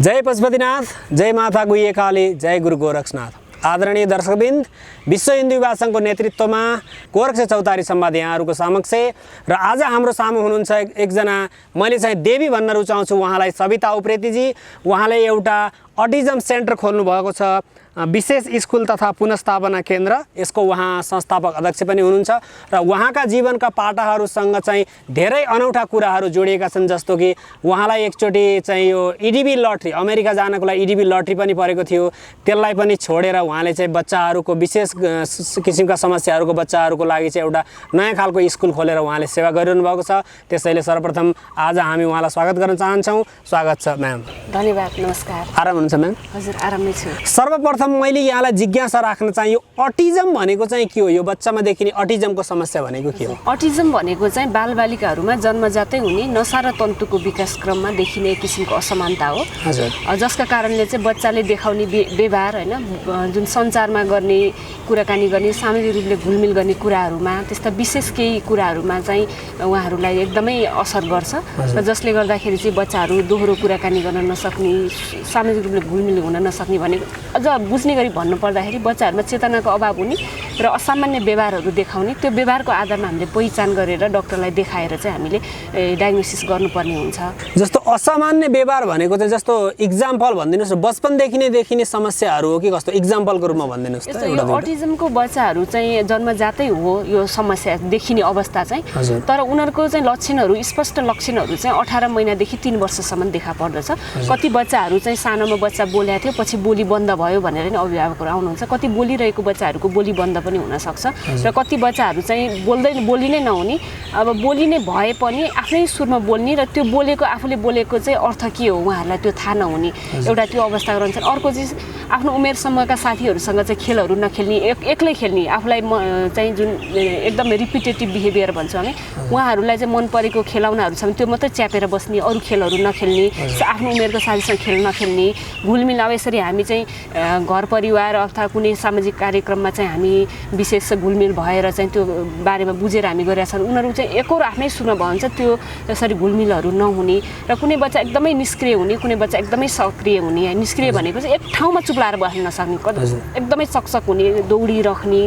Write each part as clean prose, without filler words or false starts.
जय पशुपतिनाथ, जय माता गुह्य काली, जय गुरु गोरक्षनाथ। आदरणीय दर्शकवृन्द, विश्व हिन्दू युवा सङ्घको नेतृत्वमा गोरक्ष चौतारी सम्वाद यहाँहरूको समक्ष र आज हाम्रो सामु हुनुहुन्छ एकजना मैले चाहिँ देवी भन्न रुचाउँछु उहाँलाई सविता उप्रेतीजी। उहाँले एउटा अटिजम सेन्टर खोल्नु भएको छ, विशेष स्कुल तथा पुनर्स्थापना केन्द्र। यसको उहाँ संस्थापक अध्यक्ष पनि हुनुहुन्छ र उहाँका जीवनका पाटाहरूसँग चाहिँ धेरै अनौठा कुराहरू जोडिएका छन्। जस्तो कि उहाँलाई एकचोटि चाहिँ यो इडिबी लटरी, अमेरिका जानको लागि इडिबी लटरी पनि परेको थियो, त्यसलाई पनि छोडेर उहाँले चाहिँ बच्चाहरूको विशेष किसिमका समस्याहरूको बच्चाहरूको लागि चाहिँ एउटा नयाँ खालको स्कुल खोलेर उहाँले सेवा गरिरहनु भएको छ। त्यसैले सर्वप्रथम आज हामी उहाँलाई स्वागत गर्न चाहन्छौँ। स्वागत छ म्याम। धन्यवाद। नमस्कार। आराम हुनुहुन्छ म्याम? हजुर, आरामै छु। सर्वप्रथम मैले यहाँलाई जिज्ञासा राख्न चाहे, यो अटिजम भनेको चाहिँ के हो? यो बच्चामा देखिने अटिजमको समस्या भनेको के हो? अटिजम भनेको चाहिँ बालबालिकाहरूमा जन्मजातै हुने नसा र तन्तुको विकास क्रममा देखिने एक किसिमको असमानता हो। हजुर। जसका कारणले चाहिँ बच्चाले देखाउने व्यवहार हैन, जुन सञ्चारमा गर्ने, कुराकानी गर्ने, सामाजिक रूपले घुलमिल गर्ने कुराहरूमा, त्यस्ता विशेष केही कुराहरूमा चाहिँ उहाँहरूलाई एकदमै असर गर्छ र जसले गर्दाखेरि चाहिँ बच्चाहरू दोहोरो कुराकानी गर्न नसक्ने, सामाजिक रूपले घुलमिल हुन नसक्ने भनेको अझ बुझ्ने गरी भन्नुपर्दाखेरि बच्चाहरूमा चेतनाको अभाव हुने र असामान्य व्यवहारहरू देखाउने, त्यो व्यवहारको आधारमा हामीले पहिचान गरेर डाक्टरलाई देखाएर चाहिँ हामीले डायग्नोसिस गर्नुपर्ने हुन्छ। जस्तो असामान्य व्यवहार भनेको चाहिँ जस्तो इक्जाम्पल भनिदिनुहोस् न, बचपनदेखि नै देखिने समस्याहरू हो कि कस्तो? इक्जाम्पलको रूपमा भनिदिनुहोस् त। यो अटिजमको बच्चाहरू चाहिँ जन्मजातै हो यो समस्या देखिने अवस्था चाहिँ, तर उनीहरूको चाहिँ लक्षणहरू, स्पष्ट लक्षणहरू चाहिँ 18 महिनादेखि 3 वर्षसम्म देखा पर्दछ। कति बच्चाहरू चाहिँ सानोमा बच्चा बोलेको थियो, पछि बोली बन्द भयो भनेर नि अभिभावकहरू आउनुहुन्छ। कति बोलिरहेको बच्चाहरूको बोली बन्द पनि हुनसक्छ र कति बच्चाहरू चाहिँ बोली नै नहुने, अब बोली नै भए पनि आफ्नै सुरमा बोल्ने र त्यो बोलेको आफूले बोलेको चाहिँ अर्थ के हो उहाँहरूलाई त्यो थाहा नहुने एउटा त्यो अवस्था रहन्छन्। अर्को चाहिँ आफ्नो उमेर समूहका साथीहरूसँग चाहिँ खेलहरू नखेल्ने, एक्लै खेल्ने, आफूलाई चाहिँ जुन एकदम रिपिटेटिभ बिहेभियर भन्छौँ हामी, उहाँहरूलाई चाहिँ मन परेको खेलाउनाहरू छ भने त्यो मात्रै च्यापेर बस्ने, अरू खेलहरू नखेल्ने, आफ्नो उमेरको साथीसँग खेल नखेल्ने, घुलमिल। अब यसरी हामी चाहिँ घर परिवार अथवा कुनै सामाजिक कार्यक्रममा चाहिँ हामी विशेष घुलमिल भएर चाहिँ त्यो बारेमा बुझेर हामी गरेका छौँ। उनीहरू चाहिँ एकहोरो आफ्नै सुरमा भन्छ त्यो यसरी घुलमिलहरू नहुने र कुनै बच्चा एकदमै निष्क्रिय हुने, कुनै बच्चा एकदमै सक्रिय हुने। निष्क्रिय भनेको चाहिँ एक ठाउँमा चुप्लाएर बस्न नसक्ने, एकदमै सकसक हुने, दौडिराख्ने,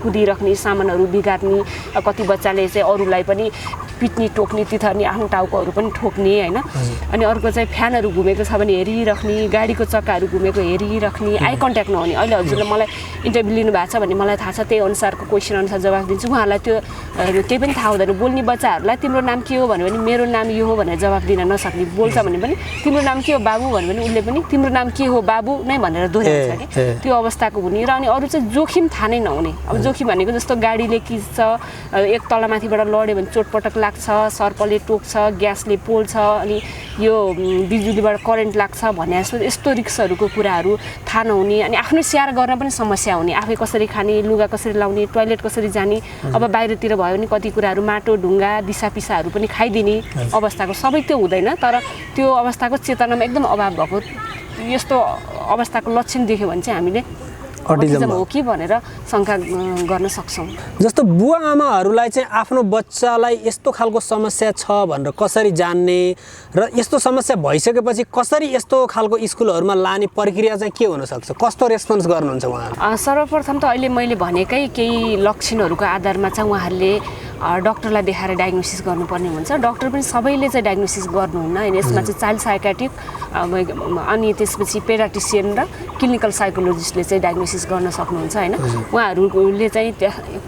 कुदिराख्ने, सामानहरू बिगार्ने। कति बच्चाले चाहिँ अरूलाई पनि पिट्ने, टोक्ने, तिथर्ने, आफ्नो टाउकोहरू पनि ठोक्ने हैन। अनि अर्को चाहिँ फ्यानहरू घुमेको छ भने हेरिराख्ने, गाडीको चक्काहरू घुमेको हेरिराख्ने, आई कन्ट्याक्ट नहुने। अहिले हजुरले मलाई इन्टरभ्यू लिनु भएको छ भने मलाई थाहा छ, त्यही अनुसारको क्वेसन अनुसार जवाफ दिन्छु। उहाँहरूलाई त्यो केही पनि थाहा हुँदैन। बोल्ने बच्चाहरूलाई तिम्रो नाम के हो भन्यो भने मेरो नाम यो हो भनेर जवाफ दिन नसक्ने, बोल्छ भने पनि तिम्रो नाम के हो बाबु भन्यो भने उसले पनि तिम्रो नाम के हो बाबु नै भनेर दोहोऱ्याउँछ कि त्यो अवस्थाको हुने। र अनि अरू चाहिँ जोखिम थाहा नै नहुने। अब जोखिम भनेको जस्तो गाडीले किच्छ, एक तलमाथिबाट लड्यो भने चोटपटक लाग्छ, सर्पले टोक्छ, ग्यासले पोल्छ, अनि यो बिजुलीबाट करेन्ट लाग्छ भने यस्तो रिक्सहरूको कुराहरू थाहा नहुने। अनि आफ्नो स्याहार गर्न पनि समस्या हुने, आफै कसरी खाने, लुगा कसरी लाउने, टोइलेट कसरी जाने। अब बाहिरतिर भयो भने कति कुराहरू माटो ढुङ्गा दिसापिसाहरू पनि खाइदिने अवस्थाको सबै त्यो हुँदैन, तर त्यो अवस्थाको चेतनामा एकदम अभाव भएको यस्तो अवस्थाको लक्षण देख्यो भने चाहिँ हामीले अटिजम हो कि भनेर शङ्का गर्न सक्छौँ। जस्तो बुवा आमाहरूलाई चाहिँ आफ्नो बच्चालाई यस्तो खालको समस्या छ भनेर कसरी जान्ने र यस्तो समस्या भइसकेपछि कसरी यस्तो खालको स्कुलहरूमा लाने प्रक्रिया चाहिँ के हुनसक्छ? कस्तो रेस्पोन्स गर्नुहुन्छ उहाँहरू? सर्वप्रथम त अहिले मैले भनेकै केही लक्षणहरूको आधारमा चाहिँ उहाँहरूले डक्टरलाई देखाएर डायग्नोसिस गर्नुपर्ने हुन्छ। डक्टर पनि सबैले चाहिँ डायग्नोसिस गर्नुहुन्न होइन। यसमा चाहिँ चाइल्ड साइकाट्रिक अनि त्यसपछि पेडाट्रिसियन र क्लिनिकल साइकोलोजिस्टले चाहिँ डायग्नोसिस गर्न सक्नुहुन्छ होइन। उहाँहरूले चाहिँ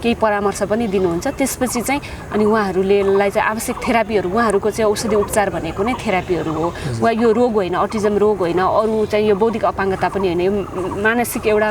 केही परामर्श पनि दिनुहुन्छ। त्यसपछि चाहिँ अनि उहाँहरूलाई चाहिँ आवश्यक थेरापीहरू, उहाँहरूको चाहिँ औषधि उपचार भनेको नै थेरापीहरू हो। उहाँ यो रोग होइन, अटिजम रोग होइन, अरू चाहिँ यो बौद्धिक अपाङ्गता पनि होइन, यो मानसिक एउटा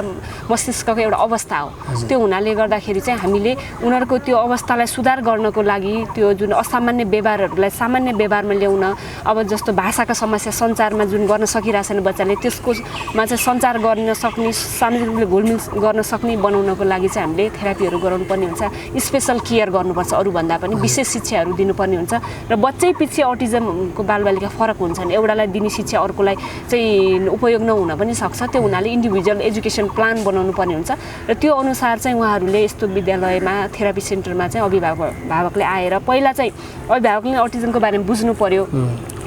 मस्तिष्कको एउटा अवस्था हो। त्यो हुनाले गर्दाखेरि चाहिँ हामीले उनीहरूको त्यो अवस्थालाई सुधार गर्नको लागि त्यो जुन असामान्य व्यवहारहरूलाई सामान्य व्यवहारमा ल्याउन, अब जस्तो भाषाका समस्या सञ्चारमा जुन गर्न सकिरहेछन् बच्चाले, त्यसकोमा चाहिँ सञ्चार गर्न सक्ने, सामाजिक रूपले घुलमिल गर्न सक्ने बनाउनको लागि चाहिँ हामीले थेरापीहरू गराउनुपर्ने हुन्छ। स्पेसल केयर गर्नुपर्छ, अरूभन्दा पनि विशेष शिक्षाहरू दिनुपर्ने हुन्छ। र बच्चै पछि अटिजमको बालबालिका फरक हुन्छन्, एउटालाई दिने शिक्षा अर्कोलाई चाहिँ उपयोग नहुन पनि सक्छ। त्यो हुनाले इन्डिभिजुअल एजुकेसन प्लान बनाउनु पर्ने हुन्छ र त्यो अनुसार चाहिँ उहाँहरूले यस्तो विद्यालयमा, थेरापी सेन्टरमा चाहिँ अभिभावकले आएर पहिला चाहिँ अभिभावकले अटिजमको बारेमा बुझ्नु पर्यो।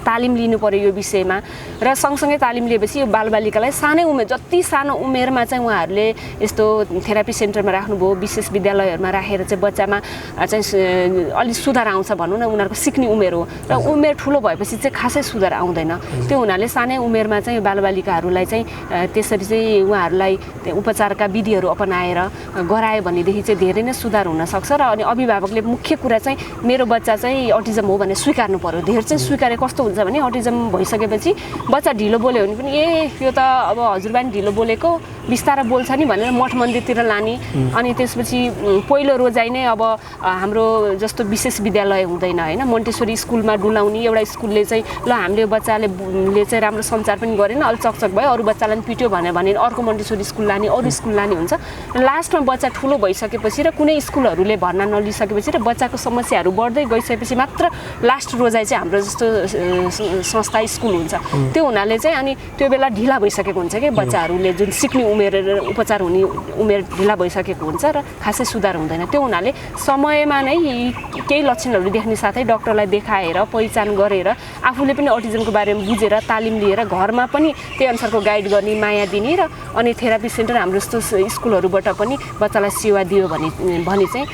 तालिम लिनु पर्यो यो विषयमा र सँगसँगै तालिम लिएपछि यो बालबालिकालाई सानै उमेर जति सानो उमेरमा चाहिँ उहाँहरूले यस्तो थेरापी सेन्टरमा राख्नुभयो विशेष विद्यालयहरूमा राखेर चाहिँ बच्चामा चाहिँ अलिक सुधार आउँछ भनौँ न उनीहरूको सिक्ने उमेर हो र उमेर ठुलो भएपछि चाहिँ खासै सुधार आउँदैन त्यो हुनाले सानै उमेरमा चाहिँ बालबालिकाहरूलाई चाहिँ त्यसरी चाहिँ उहाँहरूलाई उपचारका विधिहरू अपनाएर गरायो भनेदेखि चाहिँ धेरै नै सुधार हुनसक्छ र अनि अभिभावकले मुख्य कुरा चाहिँ मेरो बच्चा चाहिँ अटिजम हो भनेर स्वीकार्नु पर्यो धेरै चाहिँ स्वीकारे कस्तो हुन्छ भने अटिजम भइसकेपछि बच्चा ढिलो बोल्यो भने पनि यो त अब हजुरबा नि ढिलो बोलेको बिस्तारा बोल्छ नि भनेर मठ मन्दिरतिर लाने अनि त्यसपछि पहिलो रोजाइ नै अब हाम्रो जस्तो विशेष विद्यालय हुँदैन होइन मोन्टेसोरी स्कुलमा डुलाउने एउटा स्कुलले चाहिँ ल हामीले बच्चाले चाहिँ राम्रो सञ्चार पनि गरेन अलिक चकचक भयो अरू बच्चालाई पनि पिट्यो भने अर्को मोन्टेसोरी स्कुल लाने अरू स्कुल लाने हुन्छ लास्टमा बच्चा ठुलो भइसकेपछि र कुनै स्कुलहरूले भर्ना नलिइसकेपछि र बच्चाको समस्याहरू बढ्दै गइसकेपछि मात्र लास्ट रोजाइ चाहिँ हाम्रो जस्तो संस्था स्कुल हुन्छ त्यो हुनाले चाहिँ अनि त्यो बेला ढिला भइसकेको हुन्छ कि बच्चाहरूले जुन सिक्ने उमेर उपचार हुने उमेर ढिला भइसकेको हुन्छ र खासै सुधार हुँदैन त्यो हुनाले समयमा नै केही लक्षणहरू देख्ने साथै डक्टरलाई देखाएर पहिचान गरेर आफूले पनि अटिजमको बारेमा बुझेर तालिम लिएर घरमा पनि त्यही अनुसारको गाइड गर्ने माया दिने र अनि थेरापी सेन्टर हाम्रो जस्तो स्कुलहरूबाट पनि बच्चालाई सेवा दियो भने चाहिँ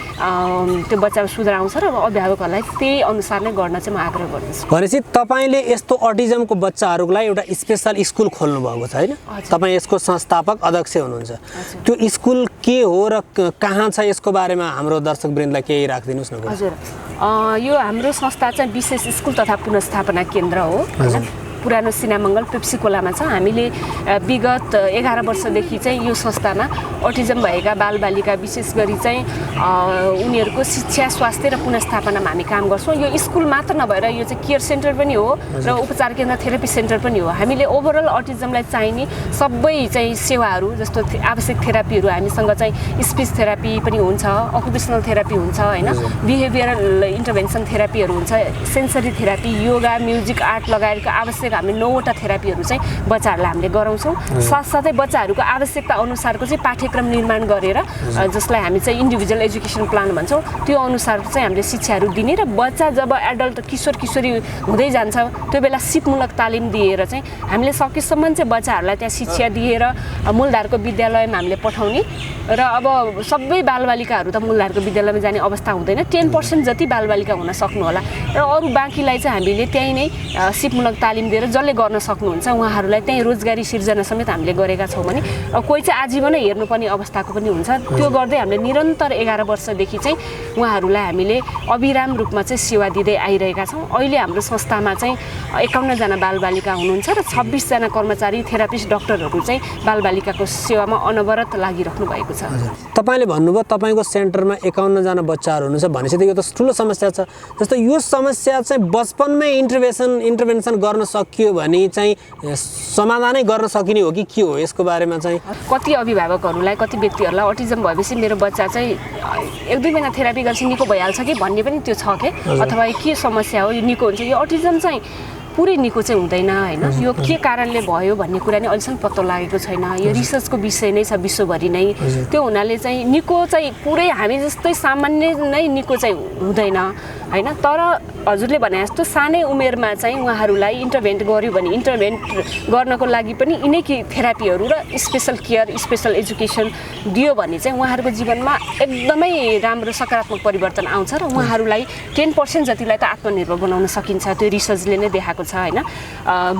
त्यो बच्चामा सुधार आउँछ र अभिभावकहरूलाई त्यही अनुसार नै गर्न चाहिँ म आग्रह गर्दछु भनेपछि तपाईँले यस्तो अटिजमको बच्चाहरूलाई एउटा स्पेसल स्कुल खोल्नु भएको छ होइन तपाईँ यसको संस्थापक अध्यक्ष हुनुहुन्छ त्यो स्कुल के हो र कहाँ छ यसको बारेमा हाम्रो दर्शकवृन्दलाई केही राखिदिनुहोस् न हजुर यो हाम्रो संस्था चाहिँ विशेष स्कुल तथा पुनर्स्थापना केन्द्र हो होइन पुरानो सिनामङ्गल पेप्सी खोलामा छ हामीले विगत 11 वर्षदेखि चाहिँ यो संस्थामा अटिजम भएका बालबालिका विशेष गरी चाहिँ उनीहरूको शिक्षा स्वास्थ्य र पुनर्स्थापनामा हामी काम गर्छौँ यो स्कुल मात्र नभएर यो चाहिँ केयर सेन्टर पनि हो र उपचार केन्द्र थेरापी सेन्टर पनि हो हामीले ओभरअल अटिजमलाई चाहिने सबै चाहिँ सेवाहरू जस्तो आवश्यक थेरापीहरू हामीसँग चाहिँ स्पिच थेरापी पनि हुन्छ अकुपेसनल थेरापी हुन्छ होइन बिहेभियरल इन्टरभेन्सन थेरापीहरू हुन्छ sensory therapy yoga music art लगायतको आवश्यक हामी 9वटा थेरापीहरू चाहिँ बच्चाहरूलाई हामीले गराउँछौँ साथसाथै बच्चाहरूको आवश्यकता अनुसारको चाहिँ पाठ्यक्रम निर्माण गरेर जसलाई हामी चाहिँ इन्डिभिजुअल एजुकेसन प्लान भन्छौँ त्यो अनुसार चाहिँ हामीले शिक्षाहरू दिने र बच्चा जब एडल्ट किशोर किशोरी हुँदै जान्छ त्यो बेला सिपमूलक तालिम दिएर चाहिँ हामीले सकेसम्म चाहिँ बच्चाहरूलाई त्यहाँ शिक्षा दिएर मूलधारको विद्यालयमा हामीले पठाउने र अब सबै बालबालिकाहरू त मूलधारको विद्यालयमा जाने अवस्था हुँदैन 10% जति बालबालिका हुन सक्नु होला र अरू बाँकीलाई चाहिँ हामीले त्यहीँ नै सिपमूलक तालिम दिएर जसले गर्न सक्नुहुन्छ उहाँहरूलाई त्यहीँ रोजगारी सिर्जना समेत हामीले गरेका छौँ भने कोही चाहिँ आजीवनै हेर्नुपर्ने अवस्थाको पनि हुन्छ त्यो गर्दै हामीले निरन्तर 11 वर्षदेखि चाहिँ उहाँहरूलाई हामीले अविराम रूपमा चाहिँ सेवा दिँदै आइरहेका छौँ अहिले हाम्रो संस्थामा चाहिँ 51 जना बालबालिका हुनुहुन्छ र 26 जना कर्मचारी थेरापिस्ट डाक्टरहरू चाहिँ बालबालिकाको सेवामा अनवरत लागिराख्नु भएको छ तपाईँले भन्नुभयो तपाईँको सेन्टरमा 51 जना बच्चाहरू हुनुहुन्छ भनेपछि त यो त ठुलो समस्या छ जस्तो यो समस्या चाहिँ बचपनमै इन्टरभेन्सन गर्न सकियो भने चाहिँ समाधानै गर्न सकिने हो कि के हो यसको बारेमा चाहिँ कति अभिभावकहरूलाई कति व्यक्तिहरूलाई अटिजम भएपछि मेरो बच्चा चाहिँ 1-2 महिना थेरापी गर्छ निको भइहाल्छ कि भन्ने पनि त्यो छ के अथवा के समस्या हो यो निको हुन्छ यो अटिजम चाहिँ पुरै निको चाहिँ हुँदैन होइन यो के कारणले भयो भन्ने कुरा नै अहिलेसम्म पत्तो लागेको छैन यो रिसर्चको विषय नै छ विश्वभरि नै त्यो हुनाले चाहिँ निको चाहिँ पुरै हामी जस्तै सामान्य नै निको चाहिँ हुँदैन होइन तर हजुरले भने जस्तो सानै उमेरमा चाहिँ उहाँहरूलाई इन्टरभेन्ट गर्यो भने इन्टरभेन्ट गर्नको लागि पनि यिनै थेरापीहरू र स्पेसल केयर स्पेसल एजुकेसन दियो भने चाहिँ उहाँहरूको जीवनमा एकदमै राम्रो सकारात्मक परिवर्तन आउँछ र उहाँहरूलाई 10% जतिलाई त आत्मनिर्भर बनाउन सकिन्छ त्यो रिसर्चले नै देखाएको छ होइन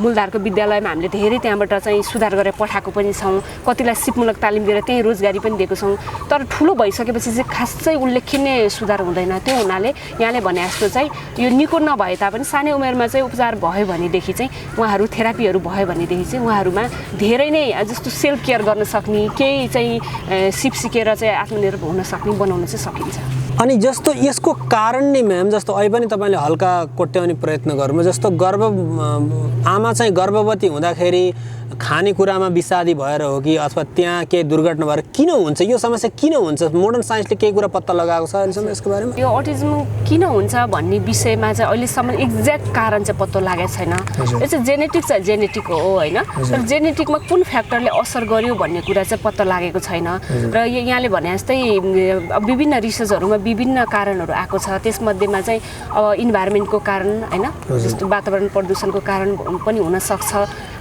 मूलधारको विद्यालयमा हामीले धेरै त्यहाँबाट चाहिँ सुधार गरेर पठाएको पनि छौँ कतिलाई सिपमूलक तालिम दिएर त्यही रोजगारी पनि दिएको छौँ तर ठुलो भइसकेपछि चाहिँ खासै उल्लेखनीय सुधार हुँदैन त्यो हुनाले यहाँले भने जस्तो चाहिँ यो निको नभए तापनि सानै उमेरमा चाहिँ उपचार भयो भनेदेखि चाहिँ उहाँहरू थेरापीहरू भयो भनेदेखि चाहिँ उहाँहरूमा धेरै नै जस्तो सेल्फ केयर गर्न सक्ने केही चाहिँ सिप सिकेर चाहिँ आत्मनिर्भर हुन सक्ने बनाउन चाहिँ सकिन्छ अनि जस्तो यसको कारण नै म्याम जस्तो अहिले पनि तपाईँले हल्का कोट्याउने प्रयत्न गर्नु जस्तो आमा चाहिँ गर्भवती हुँदाखेरि खानेकुरामा विषादी भएर हो कि अथवा त्यहाँ केही दुर्घटना भएर किन हुन्छ, यो समस्या किन हुन्छ, मोडर्न साइन्सले केही कुरा पत्ता लगाएको छ अहिलेसम्म यसको बारेमा? यो अटिज्म किन हुन्छ भन्ने विषयमा चाहिँ अहिलेसम्म एक्ज्याक्ट कारण चाहिँ पत्तो लागेको छैन। यो चाहिँ जेनेटिक चाहिँ जेनेटिक हो होइन, तर जेनेटिकमा कुन फ्याक्टरले असर गर्यो भन्ने कुरा चाहिँ पत्तो लागेको छैन। र यहाँले भने जस्तै विभिन्न रिसर्चहरूमा विभिन्न कारणहरू आएको छ, त्यसमध्येमा चाहिँ अब इन्भाइरोमेन्टको कारण होइन, जस्तो वातावरण प्रदूषणको कारण पनि हुनसक्छ।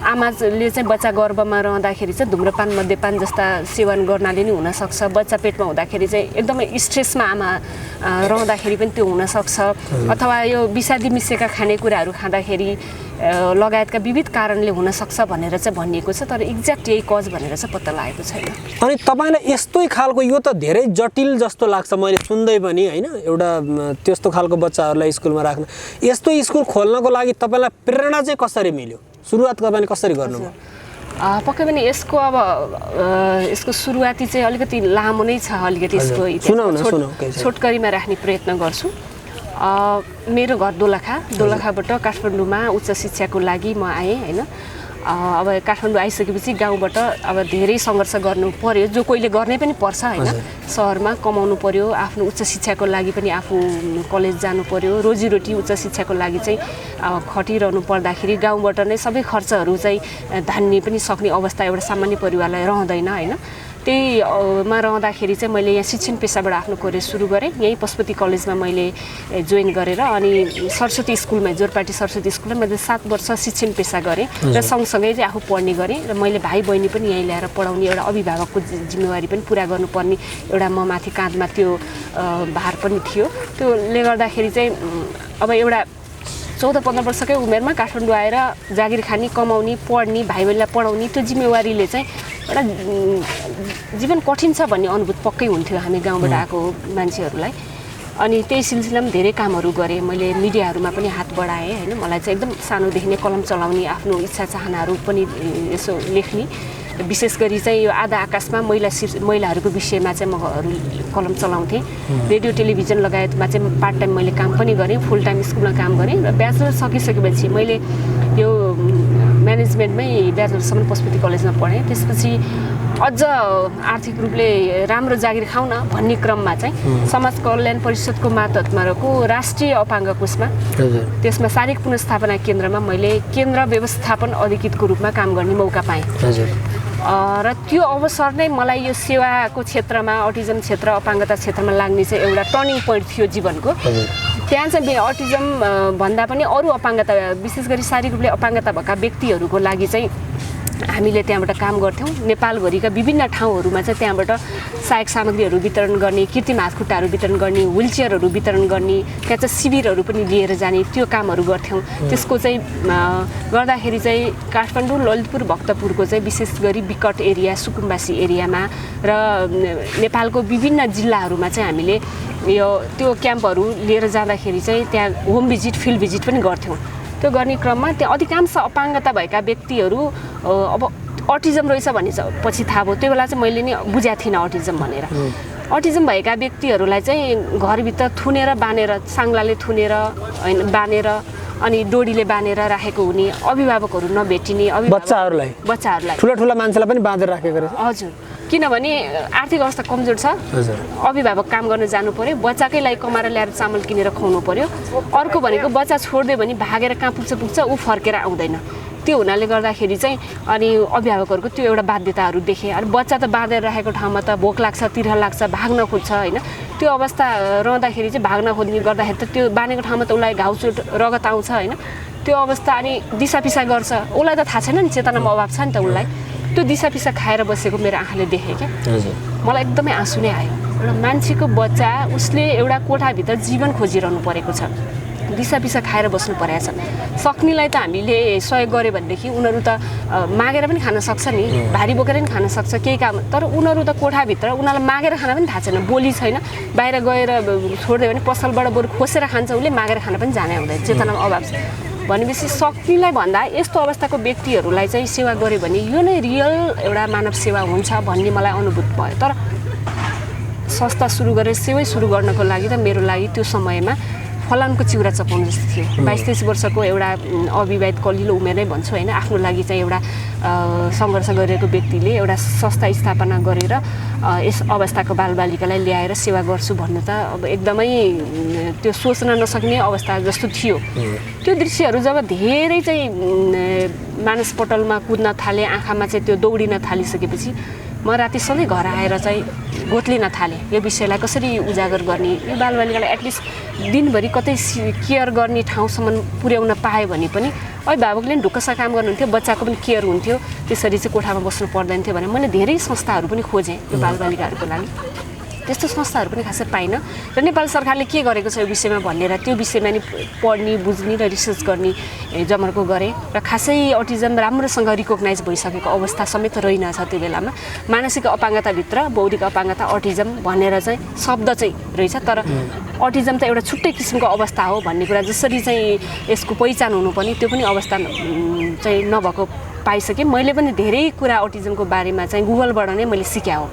आमाले चाहिँ बच्चा गर्भमा रहँदाखेरि चाहिँ धुम्रपान मद्यपान जस्ता सेवन गर्नाले नि हुनसक्छ। बच्चा पेटमा हुँदाखेरि चाहिँ एकदमै स्ट्रेसमा आमा रहँदाखेरि पनि त्यो हुनसक्छ। अथवा यो विषादी मिसिएका खानेकुराहरू खाँदाखेरि लगायतका विविध कारणले हुनसक्छ भनेर चाहिँ भनिएको छ, तर एक्ज्याक्ट यही कज भनेर चाहिँ पत्ता लागेको छैन। अनि तपाईँलाई यस्तै खालको, यो त धेरै जटिल जस्तो लाग्छ मैले सुन्दै पनि होइन, एउटा त्यस्तो खालको बच्चाहरूलाई स्कुलमा राख्न, यस्तो स्कुल खोल्नको लागि तपाईँलाई प्रेरणा चाहिँ कसरी मिल्यो, सुरुवात तपाईँले कसरी गर्नुभयो? पक्कै पनि यसको अब यसको सुरुवाती चाहिँ अलिकति लामो नै छ, अलिकति यसको छोटकरीमा राख्ने प्रयत्न गर्छु। मेरो घर दोलखाबाट काठमाडौँमा उच्च शिक्षाको लागि म आएँ होइन। अब काठमाडौँ आइसकेपछि गाउँबाट अब धेरै सङ्घर्ष गर्नु पर्यो, जो कोहीले गर्ने पनि पर्छ होइन। सहरमा कमाउनु पर्यो, आफ्नो उच्च शिक्षाको लागि पनि आफू कलेज जानु पर्यो, रोजीरोटी उच्च शिक्षाको लागि चाहिँ खटिरहनु पर्दाखेरि गाउँबाट नै सबै खर्चहरू चाहिँ धान्ने पनि सक्ने अवस्था एउटा सामान्य परिवारलाई रहँदैन होइन। त्यहीमा रहँदाखेरि चाहिँ मैले यहाँ शिक्षण पेसाबाट आफ्नो करियर सुरु गरेँ। यहीँ पशुपति कलेजमा मैले जोइन गरेर अनि सरस्वती स्कुलमा, जोरपाटी सरस्वती स्कुलमा मैले 7 वर्ष शिक्षण पेसा गरेँ र सँगसँगै चाहिँ आफू पढ्ने गरेँ। र मैले भाइ बहिनी पनि यहीँ ल्याएर पढाउने एउटा अभिभावकको जिम्मेवारी पनि पुरा गर्नुपर्ने एउटा म माथि काँधमा त्यो भार पनि थियो। त्यसले गर्दाखेरि चाहिँ अब एउटा 14-15 वर्षकै उमेरमा काठमाडौँ आएर जागिर खाने, कमाउने, पढ्ने, भाइ बहिनीलाई पढाउने त्यो जिम्मेवारीले चाहिँ एउटा जीवन कठिन छ भन्ने अनुभूत पक्कै हुन्थ्यो हामी गाउँबाट आएको मान्छेहरूलाई। अनि त्यही सिलसिलामा धेरै कामहरू गरेँ मैले, मिडियाहरूमा पनि हात बढाएँ होइन। मलाई चाहिँ एकदम सानोदेखि नै कलम चलाउने, आफ्नो इच्छा चाहनाहरू पनि यसो लेख्ने, विशेष गरी चाहिँ यो आधा आकाशमा महिलाहरूको विषयमा चाहिँ म कलम चलाउँथेँ। रेडियो टेलिभिजन लगायतमा चाहिँ पार्ट टाइम मैले काम पनि गरेँ, फुल टाइम स्कुलमा काम गरेँ। र ब्याचलर सकिसकेपछि मैले यो म्यानेजमेन्टमै ब्याचलरसम्म पशुपति कलेजमा पढेँ। त्यसपछि अझ आर्थिक रूपले राम्रो जागिर खाउँ न भन्ने क्रममा चाहिँ समाज कल्याण परिषदको मातहतमा रहेको राष्ट्रिय अपाङ्ग कोषमा, त्यसमा शारीरिक पुनर्स्थापना केन्द्रमा मैले केन्द्र व्यवस्थापन अधिकृतको रूपमा काम गर्ने मौका पाएँ। र त्यो अवसर नै मलाई यो सेवाको क्षेत्रमा, अटिजम क्षेत्र, अपाङ्गता क्षेत्रमा लाग्ने चाहिँ एउटा टर्निङ पोइन्ट थियो जीवनको। त्यहाँ चाहिँ अटिजम भन्दा पनि अरू अपाङ्गता, विशेष गरी शारीरिक रूपले अपाङ्गता भएका व्यक्तिहरूको लागि चाहिँ हामीले त्यहाँबाट काम गर्थ्यौँ। नेपालभरिका विभिन्न ठाउँहरूमा चाहिँ त्यहाँबाट सहायक सामग्रीहरू वितरण गर्ने, कृत्रिम हातखुट्टाहरू वितरण गर्ने, व्हिलचेयरहरू वितरण गर्ने, त्यहाँ चाहिँ शिविरहरू पनि लिएर जाने, त्यो कामहरू गर्थ्यौँ। त्यसको चाहिँ गर्दाखेरि चाहिँ काठमाडौँ, ललितपुर, भक्तपुरको चाहिँ विशेष गरी विकट एरिया, सुकुम्बासी एरियामा र नेपालको विभिन्न जिल्लाहरूमा चाहिँ हामीले यो त्यो क्याम्पहरू लिएर जाँदाखेरि चाहिँ त्यहाँ होम भिजिट, फिल्ड भिजिट पनि गर्थ्यौँ। त्यो गर्ने क्रममा त्यहाँ अधिकांश अपाङ्गता भएका व्यक्तिहरू अब अटिजम रहेछ भने पछि थाहा भयो। त्यो बेला चाहिँ मैले नि बुझाएको थिइनँ अटिजम भनेर। अटिजम भएका व्यक्तिहरूलाई चाहिँ घरभित्र थुनेर बानेर, साङ्लाले थुनेर होइन बानेर अनि डोरीले बानेर राखेको हुने, अभिभावकहरू नभेटिने, बच्चाहरूलाई ठुला मान्छेलाई पनि बाँधेर राखेको रहेछ। हजुर, किनभने आर्थिक अवस्था कमजोर छ, अभिभावक काम गर्न जानु पर्यो, बच्चाकै लागि कमाएर ल्याएर चामल किनेर खुवाउनु पर्यो। अर्को भनेको बच्चा छोडिदियो भने भागेर कहाँ पुग्छ ऊ फर्केर आउँदैन। त्यो हुनाले गर्दाखेरि चाहिँ अनि अभिभावकहरूको त्यो एउटा बाध्यताहरू देखेँ। अनि बच्चा त बाँधेर राखेको ठाउँमा त भोक लाग्छ, तिर्खा लाग्छ, भाग्न खोज्छ होइन। त्यो अवस्था रहँदाखेरि चाहिँ भाग्न खोज्ने गर्दाखेरि त त्यो बाँधेको ठाउँमा त उसलाई घाउचोट रगत आउँछ होइन। त्यो अवस्था अनि दिसापिसा गर्छ, उसलाई त थाहा छैन नि, चेतनामा अभाव छ नि त उसलाई। त्यो दिसापिसा खाएर बसेको मेरो आँखाले देखेँ क्या। मलाई एकदमै आँसु नै आयो। एउटा मान्छेको बच्चा उसले एउटा कोठाभित्र जीवन खोजिरहनु परेको छ, दिसापिसा खाएर बस्नु परेको छ। सक्नेलाई त हामीले सहयोग गऱ्यो भनेदेखि उनीहरू त मागेर पनि खान सक्छ नि, भारी बोकेर पनि खान सक्छ केही काम। तर उनीहरू त कोठाभित्र उनीहरूलाई मागेर खान पनि थाहा छैन, बोली छैन, बाहिर गएर छोडिदियो भने पसलबाट बरु खोसेर खान्छ, उसले मागेर खान पनि जाने हुँदैन, चेतनामा अभाव छ भनेपछि सक्नेलाई भन्दा यस्तो अवस्थाको व्यक्तिहरूलाई चाहिँ सेवा गऱ्यो भने यो नै रियल एउटा मानव सेवा हुन्छ भन्ने मलाई अनुभूत भयो। तर संस्था सुरु गरेर सेवै सुरु गर्नको लागि त मेरो लागि त्यो समयमा फलामको चिउरा चपाउनु जस्तो थियो। 22-23 वर्षको एउटा अविवाहित कलिलो उमेरै भन्छु होइन, आफ्नो लागि चाहिँ एउटा सङ्घर्ष गरिरहेको व्यक्तिले एउटा संस्था स्थापना गरेर यस अवस्थाको बालबालिकालाई ल्याएर सेवा गर्छु भन्नु त अब एकदमै त्यो सोच्न नसक्ने अवस्था जस्तो थियो। त्यो दृश्यहरू जब धेरै चाहिँ मानसपटलमा कुद्न थाले, आँखामा चाहिँ त्यो दौडिन थालिसकेपछि म राति सधैँ घर आएर चाहिँ गोत्लिन थालेँ यो विषयलाई कसरी उजागर गर्ने, यो बालबालिकालाई एटलिस्ट दिनभरि कतै केयर गर्ने ठाउँसम्म पुर्याउन पाएँ भने पनि अभिभावकले पनि ढुक्कसँग काम गर्नुहुन्थ्यो, बच्चाको पनि केयर हुन्थ्यो, त्यसरी चाहिँ कोठामा बस्नु पर्दैन थियो भने मैले धेरै संस्थाहरू पनि खोजेँ यो बालबालिकाहरूको लागि। त्यस्तो संस्थाहरू पनि खासै पाइनँ र नेपाल सरकारले के गरेको छ यो विषयमा भनेर त्यो विषयमा नि पढ्ने बुझ्ने र रिसर्च गर्ने जमर्को गरेँ र खासै अटिजम राम्रोसँग रिकग्नाइज भइसकेको अवस्था समेत रहेनछ। त्यो बेलामा मानसिक अपाङ्गताभित्र बौद्धिक अपाङ्गता अटिजम भनेर चाहिँ शब्द चाहिँ रहेछ, तर अटिजम त एउटा छुट्टै किसिमको अवस्था हो भन्ने कुरा जसरी चाहिँ यसको पहिचान हुनुपर्ने त्यो पनि अवस्था चाहिँ नभएको पाइसकेँ। मैले पनि धेरै कुरा अटिजमको बारेमा चाहिँ गुगलबाट नै मैले सिकेँ हो।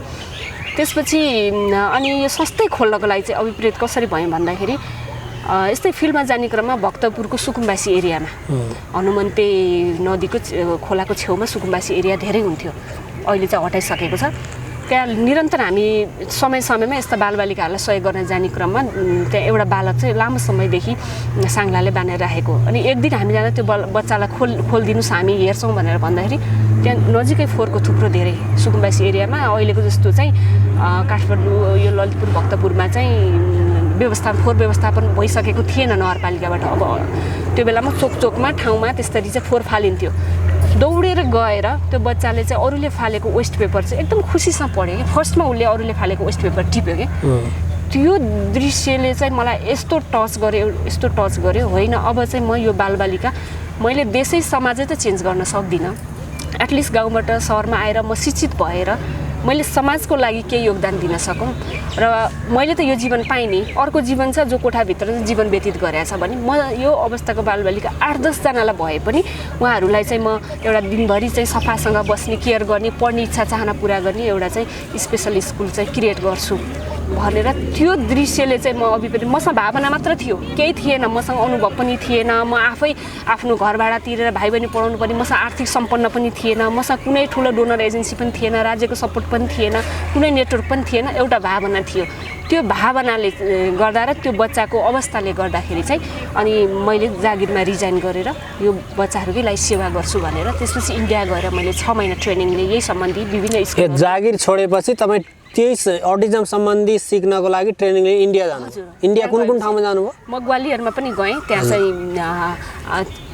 त्यसपछि अनि यो संस्थै खोल्नको लागि चाहिँ अभिप्रेत कसरी भयो भन्दाखेरि यस्तै फिल्डमा जाने क्रममा भक्तपुरको सुकुम्बासी एरियामा हनुमन्ते नदीको खोलाको छेउमा सुकुम्बासी एरिया धेरै हुन्थ्यो, अहिले चाहिँ हटाइसकेको छ। त्यहाँ निरन्तर हामी समय समयमा यस्ता बालबालिकाहरूलाई सहयोग गर्न जाने क्रममा त्यहाँ एउटा बालक चाहिँ लामो समयदेखि साङ्लाले बाँधेर राखेको, अनि एक दिन हामी जाँदा त्यो बच्चालाई खोलिदिनुहोस् हामी हेर्छौँ भनेर भन्दाखेरि त्यहाँ नजिकै फोहोरको थुप्रो धेरै सुकुम्बासी एरियामा अहिलेको जस्तो चाहिँ काठमाडौँ यो ललितपुर भक्तपुरमा चाहिँ फोहोर व्यवस्थापन भइसकेको थिएन नगरपालिकाबाट। अब त्यो बेलामा चोकमा ठाउँमा त्यसरी चाहिँ फोहोर फालिन्थ्यो। दौडेर गएर त्यो बच्चाले चाहिँ अरूले फालेको वेस्ट पेपर चाहिँ एकदम खुसीसँग पढ्यो कि फर्स्टमा उसले अरूले फालेको वेस्ट पेपर टिप्यो कि त्यो दृश्यले चाहिँ मलाई यस्तो टच गर्यो होइन अब चाहिँ म यो बालबालिका मैले देशै समाजै त चेन्ज गर्न सक्दिनँ, एटलिस्ट गाउँबाट सहरमा आएर म शिक्षित भएर मैले समाजको लागि केही योगदान दिन सकौँ र मैले त यो जीवन पाएँ नि, अर्को जीवन छ जो कोठाभित्र जीवन व्यतीत गरेको छ भने म यो अवस्थाको बालबालिका 8-10 जनालाई भए पनि उहाँहरूलाई चाहिँ म एउटा दिनभरि चाहिँ सफासँग बस्ने, केयर गर्ने, पढ्ने इच्छा चाहना पुरा गर्ने एउटा चाहिँ स्पेसल स्कुल चाहिँ क्रिएट गर्छु भनेर त्यो दृश्यले चाहिँ म अभिप्रेत मसँग भावना मात्र थियो, केही थिएन, मसँग अनुभव पनि थिएन, म आफै आफ्नो घर भाडा तिरेर भाइ बहिनी पढाउनु पर्ने, मसँग आर्थिक सम्पन्न पनि थिएन, मसँग कुनै ठुलो डोनर एजेन्सी पनि थिएन, राज्यको सपोर्ट पनि थिएन, कुनै नेटवर्क पनि थिएन, एउटा भावना थियो। त्यो भावनाले गर्दा र त्यो बच्चाको अवस्थाले गर्दाखेरि चाहिँ अनि मैले जागिरमा रिजाइन गरेर यो बच्चाहरूकै लागि सेवा गर्छु भनेर त्यसपछि इन्डिया गएर मैले 6 महिना ट्रेनिङले यही सम्बन्धी विभिन्न स्कुल जागिर छोडेपछि तपाईँ त्यही अटिजम सम्बन्धी सिक्नको लागि ट्रेनिङले इन्डिया जानु? इन्डिया कुन ठाउँमा जानुभयो? म ग्वालियरमा पनि गएँ, त्यहाँ चाहिँ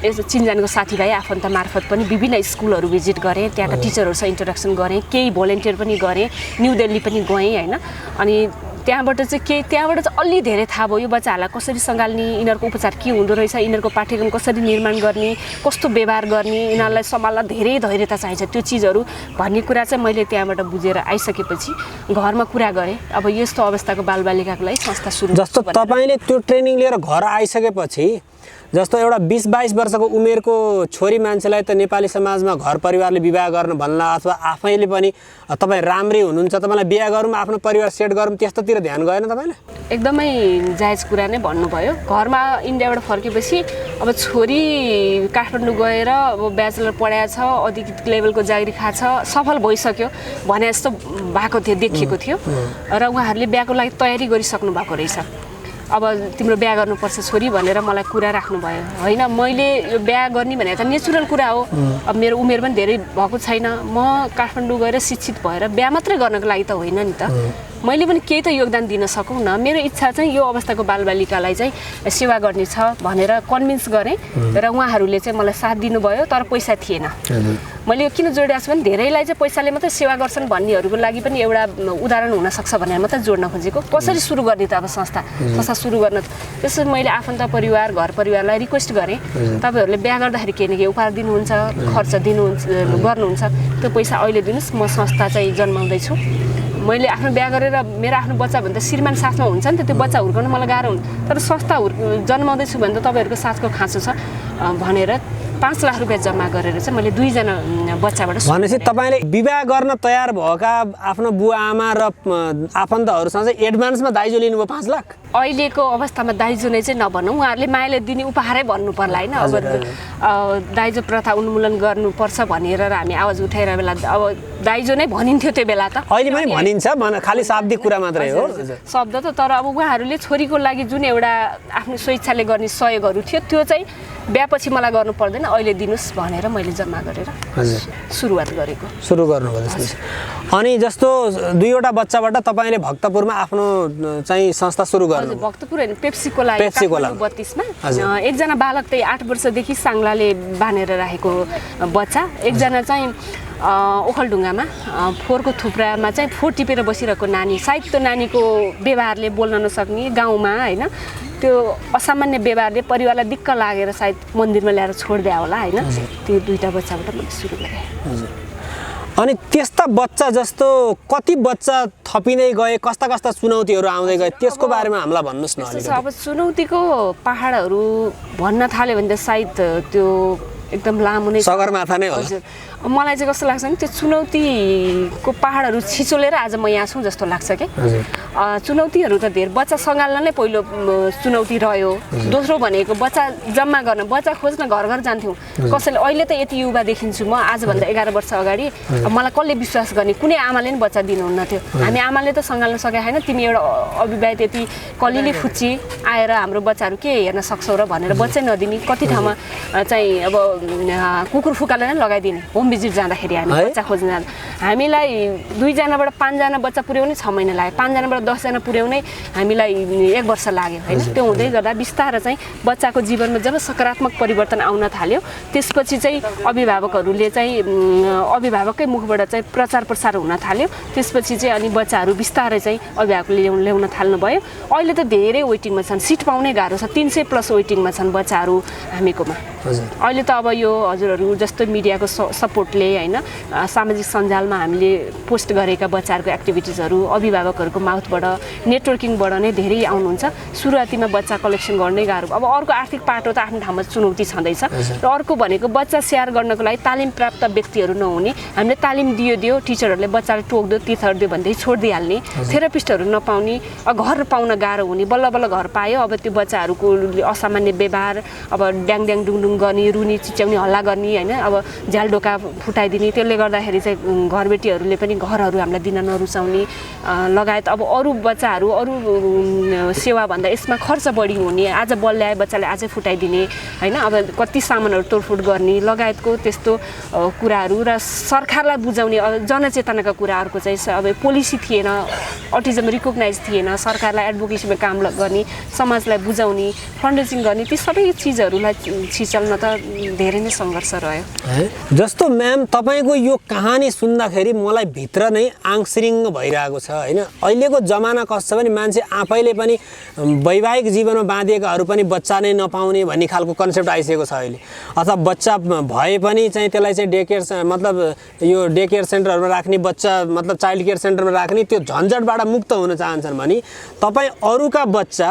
यसो चिनजानको साथीभाइ आफन्त मार्फत पनि विभिन्न स्कुलहरू भिजिट गरेँ, त्यहाँका टिचरहरूसँग इन्ट्रोडक्सन गरेँ, केही भोलिन्टियर पनि गरेँ, न्यू दिल्ली पनि गएँ होइन। अनि त्यहाँबाट चाहिँ अलि धेरै थाहा भयो यो बच्चाहरूलाई कसरी सँगाल्ने, यिनीहरूको उपचार के हुँदो रहेछ, यिनीहरूको पाठ्यक्रम कसरी निर्माण गर्ने, कस्तो व्यवहार गर्ने, यिनीहरूलाई सम्हाल्न धेरै धैर्यता चाहिन्छ त्यो चिजहरू भन्ने कुरा चाहिँ मैले त्यहाँबाट बुझेर आइसकेपछि घरमा कुरा गरेँ अब यस्तो अवस्थाको बालबालिकाको लागि संस्था सुरु जस्तो तपाईँले त्यो ट्रेनिङ लिएर घर आइसकेपछि जस्तो एउटा 20-22 वर्षको उमेरको छोरी मान्छेलाई त नेपाली समाजमा घर परिवारले विवाह गर्नु भन्ला अथवा आफैले पनि तपाईँ राम्रै हुनुहुन्छ तपाईँलाई बिहा गरौँ आफ्नो परिवार सेट गरौँ त्यस्तोतिर ध्यान गएन तपाईँले? एकदमै जायज कुरा नै भन्नुभयो। घरमा इन्डियाबाट फर्केपछि अब छोरी काठमाडौँ गएर अब ब्याचलर पढाएको छ, अधिक लेभलको जागिरी खाएको छ, सफल भइसक्यो भने जस्तो भएको थियो, देखिएको थियो र उहाँहरूले बिहाको लागि तयारी गरिसक्नु भएको रहेछ। अब तिम्रो बिहा गर्नुपर्छ छोरी भनेर मलाई कुरा राख्नुभयो होइन। मैले यो बिहा गर्ने भने त नेचुरल कुरा हो, अब मेरो उमेर पनि धेरै भएको छैन, म काठमाडौँ गएर शिक्षित भएर बिहा मात्रै गर्नको लागि त होइन नि त, मैले पनि केही त योगदान दिन सकौँ न, मेरो इच्छा चाहिँ यो अवस्थाको बालबालिकालाई चाहिँ सेवा गर्ने छ भनेर कन्भिन्स गरेँ र उहाँहरूले चाहिँ मलाई साथ दिनुभयो, तर पैसा थिएन। मैले यो किन जोडिरहेको छु भने धेरैलाई चाहिँ पैसाले मात्रै सेवा गर्छन् भन्नेहरूको लागि पनि एउटा उदाहरण हुनसक्छ भनेर मात्रै जोड्न खोजेको। कसरी सुरु गर्ने त अब संस्था सुरु गर्न, त्यसपछि मैले आफन्त परिवार घर परिवारलाई रिक्वेस्ट गरेँ तपाईँहरूले बिहा गर्दाखेरि केही न केही उपहार दिनुहुन्छ, खर्च गर्नुहुन्छ, त्यो पैसा अहिले दिनुहोस्, म संस्था चाहिँ जन्माउँदैछु। मैले आफ्नो बिहा गरेर मेरो आफ्नो बच्चा भने त श्रीमान साथमा हुन्छ नि त, त्यो बच्चा हुर्काउनु मलाई गाह्रो हुन्छ, तर संस्था जन्माउँदैछु भने त तपाईँहरूको साथको खाँचो छ भनेर 5 लाख रुपियाँ जम्मा गरेर चाहिँ मैले 2 जना बच्चाबाट। भनेपछि तपाईँले विवाह गर्न तयार भएका आफ्नो बुवा आमा र आफन्तहरूसँग चाहिँ एडभान्समा दाइजो लिनुभयो 5 लाख? अहिलेको अवस्थामा दाइजो नै चाहिँ नभनौँ, उहाँहरूले मायाले दिने उपहारै भन्नु पर्ला होइन। अब दाइजो प्रथा उन्मूलन गर्नुपर्छ भनेर हामी आवाज उठाइरहेको बेला अब दाइजो नै भनिन्थ्यो त्यो बेला त। अहिले पनि भनिन्छ, खालि शाब्दिक कुरा मात्रै हो शब्द त। तर अब उहाँहरूले छोरीको लागि जुन एउटा आफ्नो स्वेच्छाले गर्ने सहयोगहरू थियो त्यो चाहिँ बिहापछि मलाई गर्नु पर्दैन, अहिले दिनुहोस् भनेर मैले जम्मा गरेर सुरुवात गरेको। सुरु गर्नुभयो। अनि जस्तो 2वटा बच्चाबाट तपाईँले भक्तपुरमा आफ्नो चाहिँ संस्था सुरु गर्नु? भक्तपुर होइन, पेप्सीको लागि 32 मा एकजना बालक त्यही 8 वर्षदेखि साङ्लाले बाँधेर राखेको बच्चा, एकजना चाहिँ ओखलढुङ्गामा फोहोरको थुप्रामा चाहिँ फोहोर टिपेर बसिरहेको नानी, सायद त्यो नानीको व्यवहारले बोल्न नसक्ने गाउँमा होइन, त्यो असामान्य व्यवहारले परिवारलाई दिक्क लागेर सायद मन्दिरमा ल्याएर छोडिदिया होला होइन। त्यो 2टा बच्चाबाट मैले सुरु गरेँ। अनि त्यस्ता बच्चा जस्तो कति बच्चा थपिँदै गए, कस्ता कस्ता चुनौतीहरू आउँदै गए, त्यसको बारेमा हामीलाई भन्नुहोस् न अलिकति। अब चुनौतीको पहाडहरू भन्न थाल्यो भने त सायद त्यो एकदम लामो नै सगरमाथा नै होला। मलाई चाहिँ कस्तो लाग्छ भने त्यो चुनौतीको पहाडहरू छिचोलेर आज म यहाँ छु जस्तो लाग्छ कि। चुनौतीहरू त धेरै, बच्चा सँगाल्न नै पहिलो चुनौती रह्यो। दोस्रो भनेको बच्चा जम्मा गर्न, बच्चा खोज्न घर घर जान्थ्यौँ। कसैले अहिले त यति युवा देखिन्छु म, आजभन्दा 11 वर्ष अगाडि मलाई कसले विश्वास गर्ने, कुनै आमाले नि बच्चा दिनुहुन्न थियो। हामी आमाले त सँगाल्न सकेको छैन, तिमी एउटा अविवाहित यति कलिली फुच्ची आएर हाम्रो बच्चाहरू के हेर्न सक्छौ र भनेर बच्चै नदिने, कति ठाउँमा चाहिँ अब कुकुर फुकाले नै लगाइदिने होम भिजिट जाँदाखेरि हामी बच्चा खोज्न जाँदा। हामीलाई 2 जनाबाट 5 जना बच्चा पुर्याउनै 6 महिना लाग्यो, 5 जनाबाट 10 जना पुर्याउनै हामीलाई 1 वर्ष लाग्यो होइन। त्यो हुँदै गर्दा बिस्तारै चाहिँ बच्चाको जीवनमा जब सकारात्मक परिवर्तन आउन थाल्यो त्यसपछि चाहिँ अभिभावकहरूले चाहिँ अभिभावककै मुखबाट चाहिँ प्रचार प्रसार हुन थाल्यो। त्यसपछि चाहिँ अनि बच्चाहरू बिस्तारै चाहिँ अभिभावकले ल्याउन थाल्नु भयो। अहिले त धेरै वेटिङमा छन्, सिट पाउनै गाह्रो छ, 300+ वेटिङमा छन् बच्चाहरू हामीकोमा। अहिले त अब यो हजुरहरू जस्तो मिडियाको सपोर्टले होइन, सामाजिक सञ्जालमा हामीले पोस्ट गरेका बच्चाहरूको एक्टिभिटिजहरू अभिभावकहरूको माउथबाट नेटवर्किङबाट नै धेरै आउनुहुन्छ। सुरुवातीमा बच्चा कलेक्सन गर्नै गाह्रो। अब अर्को आर्थिक पाटो त आफ्नो ठाउँमा चुनौती छँदैछ र अर्को भनेको बच्चा स्याहार गर्नको लागि तालिम प्राप्त व्यक्तिहरू नहुने। हामीले तालिम दियो टिचरहरूले बच्चाले टोक्दियो तीर्थर दियो भन्दै छोडिदिइहाल्ने, थेरापिस्टहरू नपाउने, घर पाउन गाह्रो हुने। बल्ल बल्ल घर पायो, अब त्यो बच्चाहरूको असामान्य व्यवहार, अब ड्याङ डुङडुङ गर्ने, रुनी चिच्याउने, हल्ला गर्ने होइन, अब झ्याल ढोका फुटाइदिने। त्यसले गर्दाखेरि चाहिँ घरबेटीहरूले पनि घरहरू हामीलाई दिन नरुचाउने लगायत अब अरू बच्चाहरू अरू सेवाभन्दा यसमा खर्च बढी हुने, आज बल ल्याए बच्चाले आजै फुटाइदिने होइन, अब कति सामानहरू तोडफोड गर्ने लगायतको त्यस्तो कुराहरू। र सरकारलाई बुझाउने जनचेतनाका कुराहरूको चाहिँ अब पोलिसी थिएन, अटिजम रिकग्नाइज थिएन, सरकारलाई एडभोकेसीमा काम गर्ने, समाजलाई बुझाउने, फन्डरेजिङ गर्ने, ती सबै चिजहरूलाई छिचल्न त धेरै नै सङ्घर्ष रह्यो। जस्तो म्याम तपाईँको यो कहानी सुन्दाखेरि मलाई भित्र नै आङसिरिङ भइरहेको छ होइन। अहिलेको जमाना कस्तो छ भने मान्छे आफैले पनि वैवाहिक जीवनमा बाँधिएकाहरू पनि बच्चा नै नपाउने भन्ने खालको कन्सेप्ट आइसकेको छ अहिले। अथवा बच्चा भए पनि चाहिँ त्यसलाई चाहिँ डे केयर मतलब यो डे केयर सेन्टरहरूमा राख्ने, बच्चा मतलब चाइल्ड केयर सेन्टरमा राख्ने, त्यो झन्झटबाट मुक्त हुन चाहन्छन् भने तपाईँ अरूका बच्चा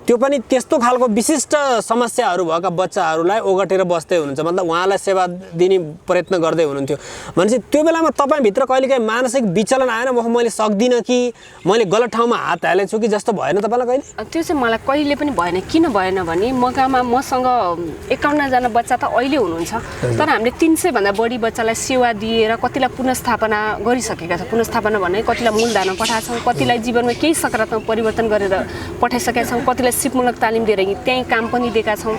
त्यो पनि त्यस्तो खालको विशिष्ट समस्याहरू भएका बच्चाहरूलाई ओगटेर बस्दै हुनुहुन्छ, मतलब उहाँलाई सेवा दिने प्रयत्न गर्दै हुनुहुन्थ्यो भनेपछि त्यो बेलामा तपाईँभित्र कहिलेकाहीँ मानसिक विचलन आएन, मैले सक्दिनँ कि मैले गलत ठाउँमा हात हालेछु कि जस्तो भएन तपाईँलाई कहिले? त्यो चाहिँ मलाई कहिले पनि भएन। किन भएन भने मसँग 51 जना बच्चा त अहिले हुनुहुन्छ, तर हामीले 300 भन्दा बढी बच्चालाई सेवा दिएर कतिलाई पुनर्स्थापना गरिसकेका छौँ। पुनर्स्थापना भने कतिलाई मूलधारमा पठाएको छौँ, कतिलाई जीवनमा केही सकारात्मक परिवर्तन गरेर पठाइसकेका छौँ, कतिलाई सिपमूलक तालिम दिएर त्यहीँ काम पनि दिएका छौँ।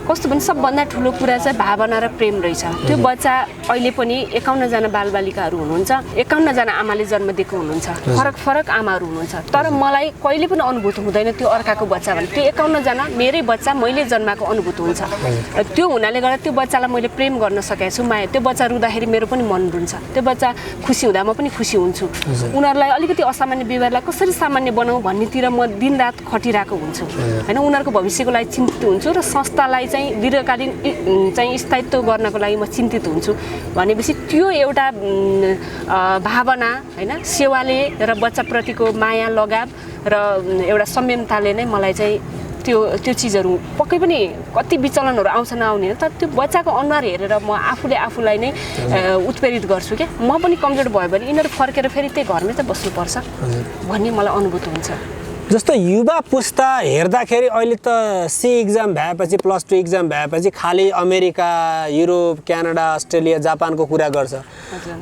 कस्तो भने सबभन्दा ठुलो कुरा चाहिँ भावना र प्रेम रहेछ। त्यो बच्चा अहिले पनि 51 जना बालबालिकाहरू हुनुहुन्छ, 51 जना आमाले जन्म दिएको हुनुहुन्छ, फरक फरक आमाहरू हुनुहुन्छ। तर मलाई कहिले पनि अनुभूत हुँदैन त्यो अर्काको बच्चा भने, त्यो 51 जना मेरै बच्चा, मैले जन्माएको अनुभूत हुन्छ। त्यो हुनाले गर्दा त्यो बच्चालाई मैले प्रेम गर्न सकेको छु, माया। त्यो बच्चा रुँदाखेरि मेरो पनि मन रुन्छ, त्यो बच्चा खुसी हुँदा म पनि खुसी हुन्छु। उनीहरूलाई अलिकति असामान्य व्यवहारलाई कसरी सामान्य बनाऊ भन्नेतिर म दिनरात खटिरहेको हुन्छु होइन। उनीहरूको भविष्यको लागि चिन्तित हुन्छु र संस्थालाई चाहिँ दीर्घकालीन चाहिँ स्थायित्व गर्नको लागि म चिन्तित हुन्छु भनेपछि त्यो एउटा भावना होइन, सेवाले र बच्चाप्रतिको माया लगाव र एउटा संयमताले नै मलाई चाहिँ त्यो चिजहरू पक्कै पनि कति विचलनहरू आउँछ नआउने, तर त्यो बच्चाको अनुहार हेरेर म आफूलाई नै उत्प्रेरित गर्छु क्या। म पनि कमजोर भयो भने यिनीहरू फर्केर फेरि त्यही घरमै त बस्नुपर्छ भन्ने मलाई अनुभूत हुन्छ। जस्तो युवा पुस्ता हेर्दाखेरि अहिले त सी इक्जाम भएपछि +2 इक्जाम भएपछि खालि अमेरिका, युरोप, क्यानाडा, अस्ट्रेलिया, जापानको कुरा गर्छ।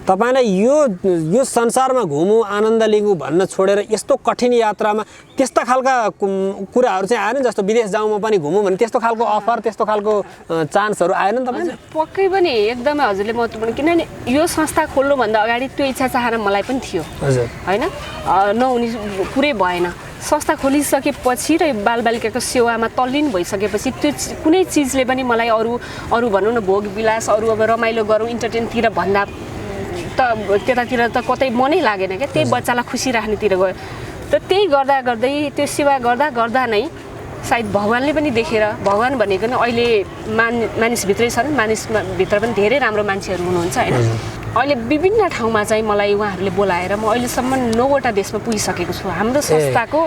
तपाईँलाई यो संसारमा घुमौँ, आनन्द लिऊँ भन्न छोडेर यस्तो कठिन यात्रामा त्यस्ता खालका कुराहरू चाहिँ आएन? जस्तो विदेश जाउँ म पनि घुमौँ भने त्यस्तो खालको अफर, त्यस्तो खालको चान्सहरू आएन नि तपाईँलाई? पक्कै पनि एकदमै हजुरले महत्त्वपूर्ण, किनभने यो संस्था खोल्नुभन्दा अगाडि त्यो इच्छा चाहना मलाई पनि थियो होइन, नहुने पुरै भएन। संस्था खोलिसकेपछि र बालबालिकाको सेवामा तल्लीन भइसकेपछि त्यो कुनै चिजले पनि मलाई अरू भनौँ न भोग विलास, अरू अब रमाइलो गरौँ इन्टरटेनतिर भन्दा त त्यतातिर त कतै मनै लागेन क्या। त्यही बच्चालाई खुसी राख्नेतिर गयो र त्यही गर्दा गर्दै त्यो सेवा गर्दा गर्दा नै सायद भगवान्ले पनि देखेर, भगवान् भनेको नै अहिले मानिसभित्रै छन्, मानिसभित्र पनि धेरै राम्रो मान्छेहरू हुनुहुन्छ होइन। अहिले विभिन्न ठाउँमा चाहिँ मलाई उहाँहरूले बोलाएर म अहिलेसम्म 9वटा देशमा पुगिसकेको छु। हाम्रो संस्थाको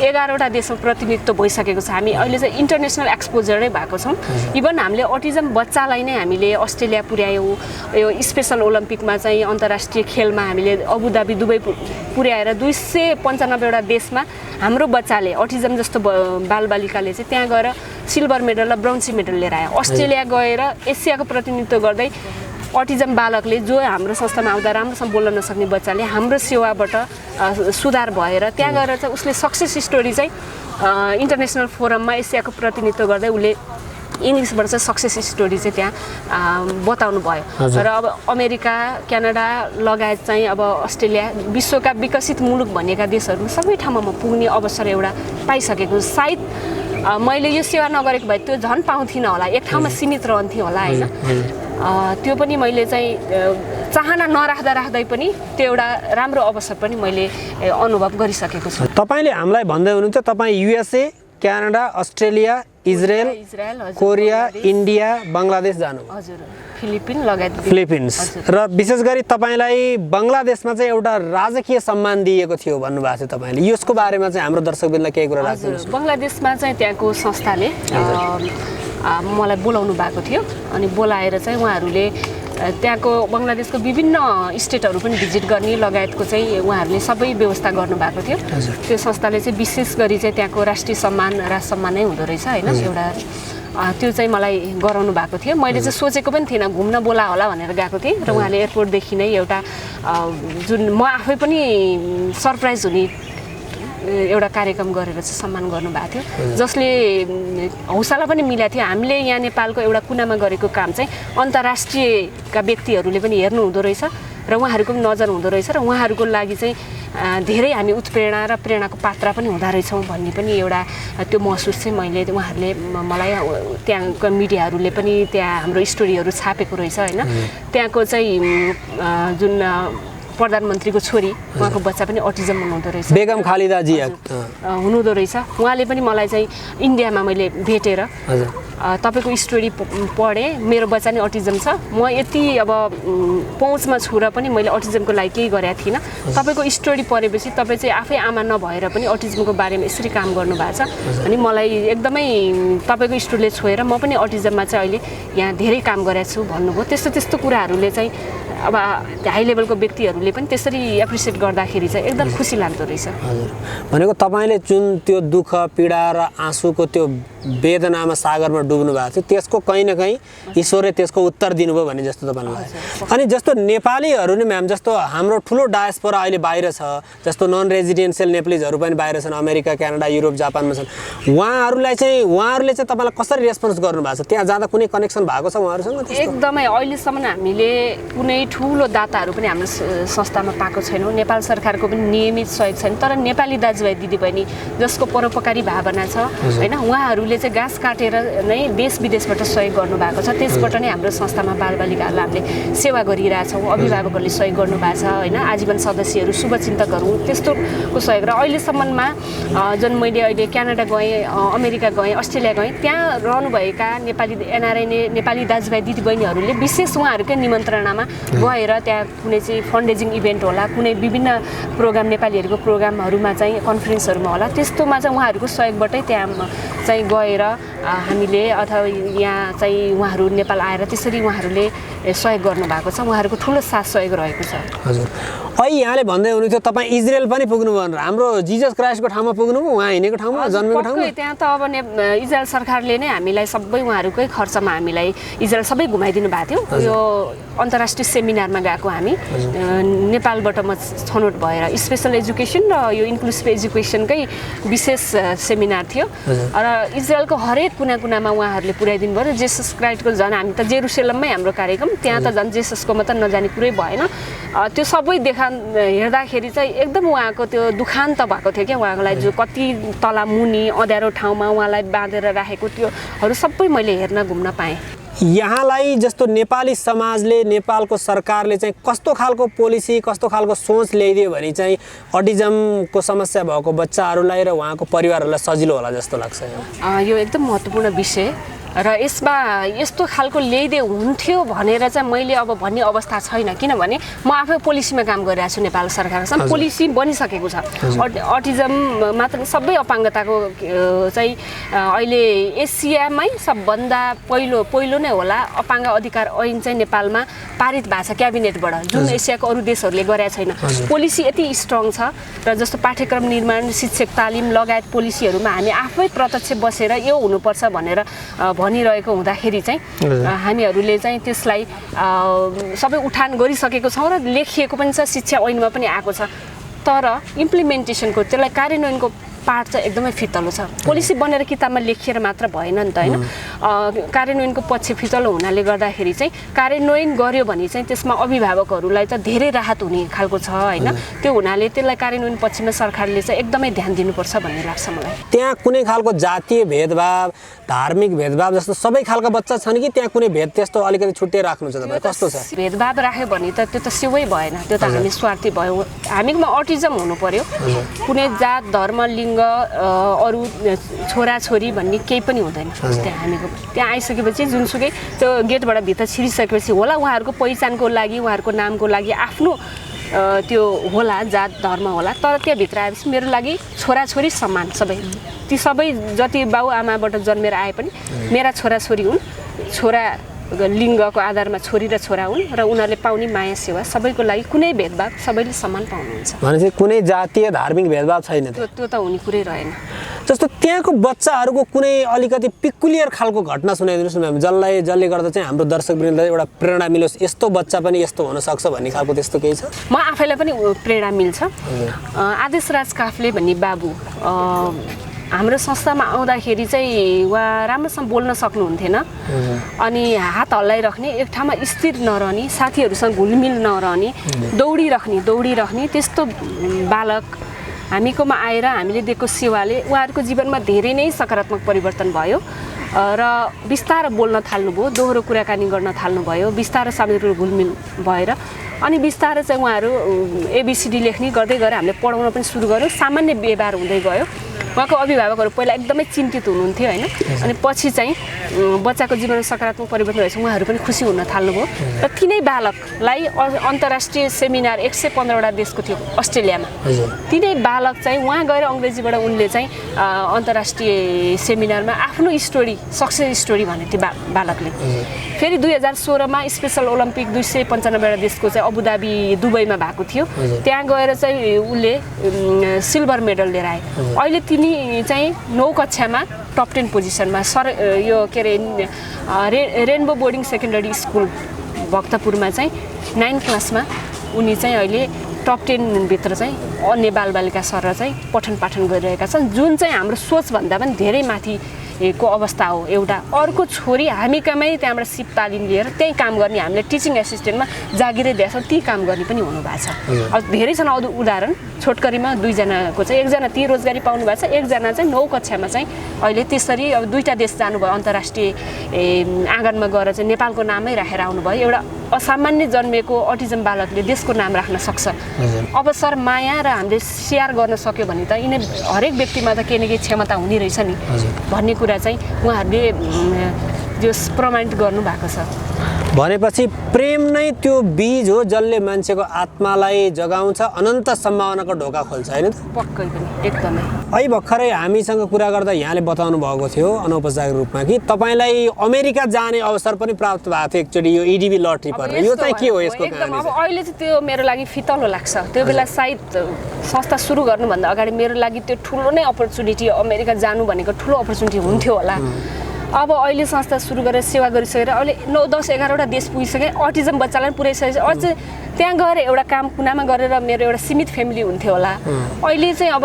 11वटा देशमा प्रतिनिधित्व भइसकेको छ। हामी अहिले चाहिँ इन्टरनेसनल एक्सपोजरै भएको छौँ। इभन हामीले अटिजम बच्चालाई नै हामीले अस्ट्रेलिया पुर्यायौँ, यो स्पेसल ओलम्पिकमा चाहिँ अन्तर्राष्ट्रिय खेलमा हामीले अबुधाबी, दुबई पुर्याएर 295वटा देशमा हाम्रो बच्चाले अटिजम जस्तो बालबालिकाले चाहिँ त्यहाँ गएर सिल्भर मेडल र ब्रोन्ज मेडल लिएर आयो। अस्ट्रेलिया गएर एसियाको प्रतिनिधित्व गर्दै अटिजम बालकले जो हाम्रो संस्थामा आउँदा राम्रोसँग बोल्न नसक्ने बच्चाले हाम्रो सेवाबाट सुधार भएर त्यहाँ गएर चाहिँ उसले सक्सेस स्टोरी चाहिँ इन्टरनेसनल फोरममा एसियाको प्रतिनिधित्व गर्दै उसले इङ्ग्लिसबाट चाहिँ सक्सेस स्टोरी चाहिँ त्यहाँ बताउनु भयो। र अब अमेरिका, क्यानाडा लगायत चाहिँ अब अस्ट्रेलिया, विश्वका विकसित मुलुक भनेका देशहरूमा सबै ठाउँमा म पुग्ने अवसर एउटा पाइसकेको। सायद मैले यो सेवा नगरेको भए त्यो झन् पाउँथिनँ होला, एक ठाउँमा सीमित रहन्थेँ होला होइन। त्यो पनि मैले चाहिँ चाहना नराख्दा राख्दै पनि त्यो एउटा राम्रो अवसर पनि मैले अनुभव गरिसकेको छु। तपाईँले हामीलाई भन्दै हुनुहुन्छ तपाईँ USA, Canada, Australia, Israel, Korea, India, Bangladesh जानु। हजुर, फिलिपिन्स र विशेष गरी तपाईँलाई बङ्गलादेशमा चाहिँ एउटा राजकीय सम्मान दिएको थियो भन्नुभएको थियो तपाईँले। यसको बारेमा चाहिँ हाम्रो दर्शकवृन्दलाई केही कुरा राख्नुहुन्छ? बङ्गलादेशमा चाहिँ त्यहाँको संस्थाले मलाई बोलाउनु भएको थियो अनि बोलाएर चाहिँ उहाँहरूले त्यहाँको बङ्गलादेशको विभिन्न स्टेटहरू पनि भिजिट गर्ने लगायतको चाहिँ उहाँहरूले सबै व्यवस्था गर्नुभएको थियो। त्यो संस्थाले चाहिँ विशेष गरी चाहिँ त्यहाँको राष्ट्रिय सम्मान, राज सम्मान नै हुँदो रहेछ होइन, एउटा त्यो चाहिँ मलाई गराउनु भएको थियो। मैले चाहिँ सोचेको पनि थिइनँ, घुम्न बोला होला भनेर गएको थिएँ र उहाँले एयरपोर्टदेखि नै एउटा जुन म आफै पनि सरप्राइज हुने एउटा कार्यक्रम गरेर चाहिँ सम्मान गर्नुभएको थियो, जसले हौसला पनि मिलाएको थियो। हामीले यहाँ नेपालको एउटा कुनामा गरेको काम चाहिँ अन्तर्राष्ट्रियका व्यक्तिहरूले पनि हेर्नु हुँदो रहेछ र उहाँहरूको पनि नजर हुँदो रहेछ र उहाँहरूको लागि चाहिँ धेरै हामी उत्प्रेरणा र प्रेरणाको पात्र पनि हुँदो रहेछौँ भन्ने पनि एउटा त्यो महसुस चाहिँ मैले उहाँहरूले मलाई त्यहाँको मिडियाहरूले पनि त्यहाँ हाम्रो स्टोरीहरू छापेको रहेछ होइन। त्यहाँको चाहिँ जुन प्रधानमन्त्रीको छोरी, उहाँको बच्चा पनि अटिजम हुनुहुँदो रहेछ, बेगम खालिदा जिया हुनुहुँदो रहेछ। उहाँले पनि मलाई चाहिँ इन्डियामा मैले भेटेर तपाईँको स्टोरी पढेँ, मेरो बच्चा नि अटिजम छ, म यति अब पहुँचमा छु र पनि मैले अटिजमको लागि केही गरेको थिइनँ, तपाईँको स्टोरी पढेपछि तपाईँ चाहिँ आफै आमा नभएर पनि अटिजमको बारेमा यसरी काम गर्नुभएको छ अनि मलाई एकदमै तपाईँको स्टोरीले छोएर म पनि अटिजममा चाहिँ अहिले यहाँ धेरै काम गरेको छु भन्नुभयो। त्यस्तो कुराहरूले चाहिँ अब हाई लेभलको व्यक्तिहरूले पनि त्यसरी एप्रिसिएट गर्दाखेरि चाहिँ एकदम खुसी लाग्दो रहेछ। हजुर, भनेको तपाईँले जुन त्यो दुःख, पीडा र आँसुको त्यो वेदनामा सागरमा डुब्नु भएको थियो त्यसको कहीँ न कहीँ ईश्वरले त्यसको उत्तर दिनुभयो भने जस्तो तपाईँलाई लाग्यो। अनि जस्तो नेपालीहरू नि म्याम, जस्तो हाम्रो ठुलो डायस्पोरा अहिले बाहिर छ, जस्तो नन रेजिडेन्सियल नेपालीजहरू पनि बाहिर छन्, अमेरिका, क्यानाडा, युरोप, जापानमा छन्। उहाँहरूले चाहिँ तपाईँलाई कसरी रेस्पोन्स गर्नुभएको छ? त्यहाँ जाँदा कुनै कनेक्सन भएको छ उहाँहरूसँग? एकदमै अहिलेसम्म हामीले कुनै ठुलो दाताहरू पनि हाम्रो संस्थामा पाएको छैनौँ। नेपाल सरकारको पनि नियमित सहयोग छैन, तर नेपाली दाजुभाइ दिदीबहिनी जसको परोपकारी भावना छ होइन, उहाँहरूले चाहिँ घाँस काटेर नै देश विदेशबाट सहयोग गर्नुभएको छ। त्यसबाट नै हाम्रो संस्थामा बालबालिकाहरूलाई हामीले सेवा गरिरहेछौँ। अभिभावकहरूले सहयोग गर्नुभएको छ होइन, आजीवन सदस्यहरू, शुभचिन्तकहरू, त्यस्तोको सहयोग। र अहिलेसम्ममा जुन मैले अहिले क्यानाडा गएँ, अमेरिका गएँ, अस्ट्रेलिया गएँ, त्यहाँ रहनुभएका नेपाली एनआरआई नेपाली दाजुभाइ दिदीबहिनीहरूले विशेष उहाँहरूकै निमन्त्रणामा गएर त्यहाँ कुनै चाहिँ फन्ड रेजिङ इभेन्ट होला, कुनै विभिन्न प्रोग्राम नेपालीहरूको प्रोग्रामहरूमा चाहिँ कन्फरेन्सहरूमा होला, त्यस्तोमा चाहिँ उहाँहरूको सहयोगबाटै त्यहाँ चाहिँ गएर हामीले अथवा यहाँ चाहिँ उहाँहरू नेपाल आएर त्यसरी उहाँहरूले सहयोग गर्नुभएको छ। उहाँहरूको ठुलो साथ सहयोग रहेको छ। हजुर, अहिले यहाँले भन्दै हुनुहुन्थ्यो तपाईँ इजरायल पनि पुग्नुभयो भनेर। हाम्रो जिजस क्राइस्टको ठाउँमा पुग्नुभयो, उहाँ हिँडेको ठाउँमा, जन्मेको ठाउँमा? त्यहाँ त अब इजरायल सरकारले नै हामीलाई सबै उहाँहरूकै खर्चमा हामीलाई इजरायल सबै घुमाइदिनु भएको थियो। यो अन्तर्राष्ट्रिय सेमिनारमा गएको हामी नेपालबाट म छनौट भएर स्पेसल एजुकेसन र यो इन्क्लुसिभ एजुकेसनकै विशेष सेमिनार थियो र इजरायलको हरेक कुना कुनामा उहाँहरूले पुर्याइदिनु भयो। जेसस क्राइस्टको झन् हामी त जेरुसलेममै हाम्रो कार्यक्रम, त्यहाँ त झन् जेससको मात्र नजाने कुरै भएन। त्यो सबै हेर्दाखेरि चाहिँ एकदम उहाँको त्यो दुखान्त भएको थियो क्या। उहाँको लागि जो कति तला मुनि अँध्यारो ठाउँमा उहाँलाई बाँधेर राखेको त्योहरू सबै मैले हेर्न घुम्न पाएँ। यहाँलाई जस्तो नेपाली समाजले, नेपालको सरकारले चाहिँ कस्तो खालको पोलिसी, कस्तो खालको सोच ल्याइदियो भने चाहिँ अटिजमको समस्या भएको बच्चाहरूलाई र उहाँको परिवारहरूलाई सजिलो होला जस्तो लाग्छ? यो एकदम महत्त्वपूर्ण विषय र यसमा यस्तो खालको ल्याइदिए हुन्थ्यो भनेर चाहिँ मैले अब भन्ने अवस्था छैन। किनभने म आफै पोलिसीमा काम गरिरहेको छु नेपाल सरकारसँग। पोलिसी बनिसकेको छ। अटिजम मात्र सबै अपाङ्गताको चाहिँ अहिले एसियामै सबभन्दा पहिलो नै होला अपाङ्ग अधिकार ऐन चाहिँ नेपालमा पारित भएको छ क्याबिनेटबाट, जुन एसियाको अरू देशहरूले गरेका छैन। पोलिसी यति स्ट्रङ छ र जस्तो पाठ्यक्रम निर्माण, शिक्षक तालिम लगायत पोलिसीहरूमा हामी आफै प्रत्यक्ष बसेर यो हुनुपर्छ भनेर भनिरहेको हुँदाखेरि चाहिँ हामीहरूले चाहिँ त्यसलाई सबै उठान गरिसकेको छौँ र लेखिएको पनि छ, शिक्षा ऐनमा पनि आएको छ। तर इम्प्लिमेन्टेसनको त्यसलाई कार्यान्वयनको पार्ट चाहिँ एकदमै फितलो छ। पोलिसी बनेर किताबमा लेखिएर मात्र भएन नि त होइन। कार्यान्वयनको पक्ष फितलो हुनाले गर्दाखेरि चाहिँ कार्यान्वयन गर्यो भने चाहिँ त्यसमा अभिभावकहरूलाई त धेरै राहत हुने खालको छ होइन। त्यो हुनाले त्यसलाई कार्यान्वयन पक्षमा सरकारले चाहिँ एकदमै ध्यान दिनुपर्छ भन्ने लाग्छ मलाई। त्यहाँ कुनै खालको जातीय भेदभाव, धार्मिक भेदभाव जस्तो सबै खालका बच्चा छन् कि त्यहाँ कुनै भेद त्यस्तो अलिकति छुट्टै राख्नु छ तपाईँ? कस्तो छ? भेदभाव राख्यो भने त त्यो त सेवै भएन, त्यो त हामी स्वार्थी भयो। हामीमा अटिजम हुनु पर्यो, कुनै जात, धर्म, लिङ्ग, अरू छोराछोरी भन्ने केही पनि हुँदैन। त्यहाँ हामीको त्यहाँ आइसकेपछि जुनसुकै त्यो गेटबाट भित्र छिरिसकेपछि होला उहाँहरूको पहिचानको लागि, उहाँहरूको नामको लागि आफ्नो त्यो होला, जात धर्म होला, तर त्यहाँभित्र आएपछि मेरो लागि छोराछोरी समान सबै। ती सबै जति बाउ आमाबाट जन्मेर आए पनि मेरा छोराछोरी हुन्। छोरा लिङ्गको आधारमा छोरी र छोरा हुन् र उनीहरूले पाउने माया सेवा सबैको लागि कुनै भेदभाव सबैले समान पाउनुहुन्छ। भनेपछि कुनै जातीय धार्मिक भेदभाव छैन? त्यो त हुने कुरै रहेन। जस्तो त्यहाँको बच्चाहरूको कुनै अलिकति पिकुलियर खालको घटना सुनाइदिनुहोस् न म्याम, जसले गर्दा चाहिँ हाम्रो दर्शकवृन्दलाई एउटा प्रेरणा मिलोस्, यस्तो बच्चा पनि यस्तो हुनसक्छ भन्ने खालको त्यस्तो केही छ? म आफैलाई पनि प्रेरणा मिल्छ। आदेश राज काफ्ले भन्ने बाबु हाम्रो संस्थामा आउँदाखेरि चाहिँ उहाँ राम्रोसँग बोल्न सक्नुहुन्थेन अनि हात हल्लाइराख्ने, एक ठाउँमा स्थिर नरहने, साथीहरूसँग घुलमिल नरहने, दौडिराख्ने त्यस्तो बालक हामीकोमा आएर हामीले दिएको सेवाले उहाँहरूको जीवनमा धेरै नै सकारात्मक परिवर्तन भयो र बिस्तारै बोल्न थाल्नुभयो, दोहोरो कुराकानी गर्न थाल्नुभयो, बिस्तारै साथीहरू घुलमिल भएर अनि बिस्तारै चाहिँ उहाँहरू एबिसिडी लेख्ने गर्दै गएर हामीले पढाउन पनि सुरु गर्यो। सामान्य व्यवहार हुँदै गयो। उहाँको अभिभावकहरू पहिला एकदमै चिन्तित हुनुहुन्थ्यो होइन, अनि पछि चाहिँ बच्चाको जीवनमा सकारात्मक परिवर्तन भएपछि उहाँहरू पनि खुसी हुन थाल्नुभयो र तिनै बालकलाई अन्तर्राष्ट्रिय सेमिनार 115वटा देशको थियो अस्ट्रेलियामा। तिनै बालक चाहिँ उहाँ गएर अङ्ग्रेजीबाट उनले चाहिँ अन्तर्राष्ट्रिय सेमिनारमा आफ्नो स्टोरी, सक्सेस स्टोरी भनेको थियो बालकले। फेरि 2016मा स्पेसल ओलम्पिक 295वटा देशको चाहिँ अबुधाबी दुबईमा भएको थियो। त्यहाँ गएर चाहिँ उसले सिल्भर मेडल लिएर आए। अहिले तिनी चाहिँ 9 कक्षामा टप 10 पोजिसनमा यो के अरे रेनबो बोर्डिङ सेकेन्डरी स्कुल भक्तपुरमा चाहिँ 9 क्लासमा उनी चाहिँ अहिले टप 10 भित्र चाहिँ अन्य बालबालिका सर चाहिँ पठन पाठन गरिरहेका छन्, जुन चाहिँ हाम्रो सोचभन्दा पनि धेरै माथि को अवस्था हो। एउटा अर्को छोरी हामीकामै त्यहाँबाट सिप तालिम लिएर त्यहीँ काम गर्ने, हामीले टिचिङ एसिस्टेन्टमा जागिरै दिएका छौँ, ती काम गर्ने पनि हुनुभएको छ। अब धेरै छन् उदाहरण। छोटकरीमा 2 जनाको चाहिँ, एकजना ती रोजगारी पाउनु भएको छ, एकजना चाहिँ 9 कक्षामा चाहिँ अहिले त्यसरी अब 2टा देश जानुभयो, अन्तर्राष्ट्रिय आँगनमा गएर चाहिँ नेपालको नामै राखेर आउनुभयो। एउटा असामान्य जन्मेको अटिजम बालकले देशको नाम राख्न सक्छ। अवसर, माया र हामीले सेयर गर्न सक्यो भने त यिनै हरेक व्यक्तिमा त केही न केही क्षमता हुने रहेछ नि भन्ने कुरा चाहिँ उहाँहरूले जो प्रमाणित गर्नुभएको छ। भनेपछि प्रेम नै त्यो बीज हो जसले मान्छेको आत्मालाई जगाउँछ, अनन्त सम्भावनाको ढोका खोल्छ, होइन त? पक्कै पनि, एकदमै। अहिले भर्खरै हामीसँग कुरा गर्दा यहाँले बताउनु भएको थियो अनौपचारिक रूपमा कि तपाईँलाई अमेरिका जाने अवसर पनि प्राप्त भएको थियो एकचोटि यो इडिबी लटरी परेर। यो चाहिँ के हो यसको कहानी? अब अहिले चाहिँ त्यो मेरो लागि फितलो लाग्छ। त्यो बेला सायद संस्था सुरु गर्नुभन्दा अगाडि मेरो लागि त्यो ठुलो नै अपर्च्युनिटी, अमेरिका जानु भनेको ठुलो अपर्च्युनिटी हुन्थ्यो होला। अब अहिले संस्था सुरु गरेर सेवा गरिसकेर अहिले 9, 10, 11वटा देश पुगिसकेँ। अटिजम बच्चालाई पनि पुऱ्याइसकेपछि अझ त्यहाँ गएर एउटा काम कुनामा गरेर मेरो एउटा सीमित फ्यामिली हुन्थ्यो होला। अहिले चाहिँ अब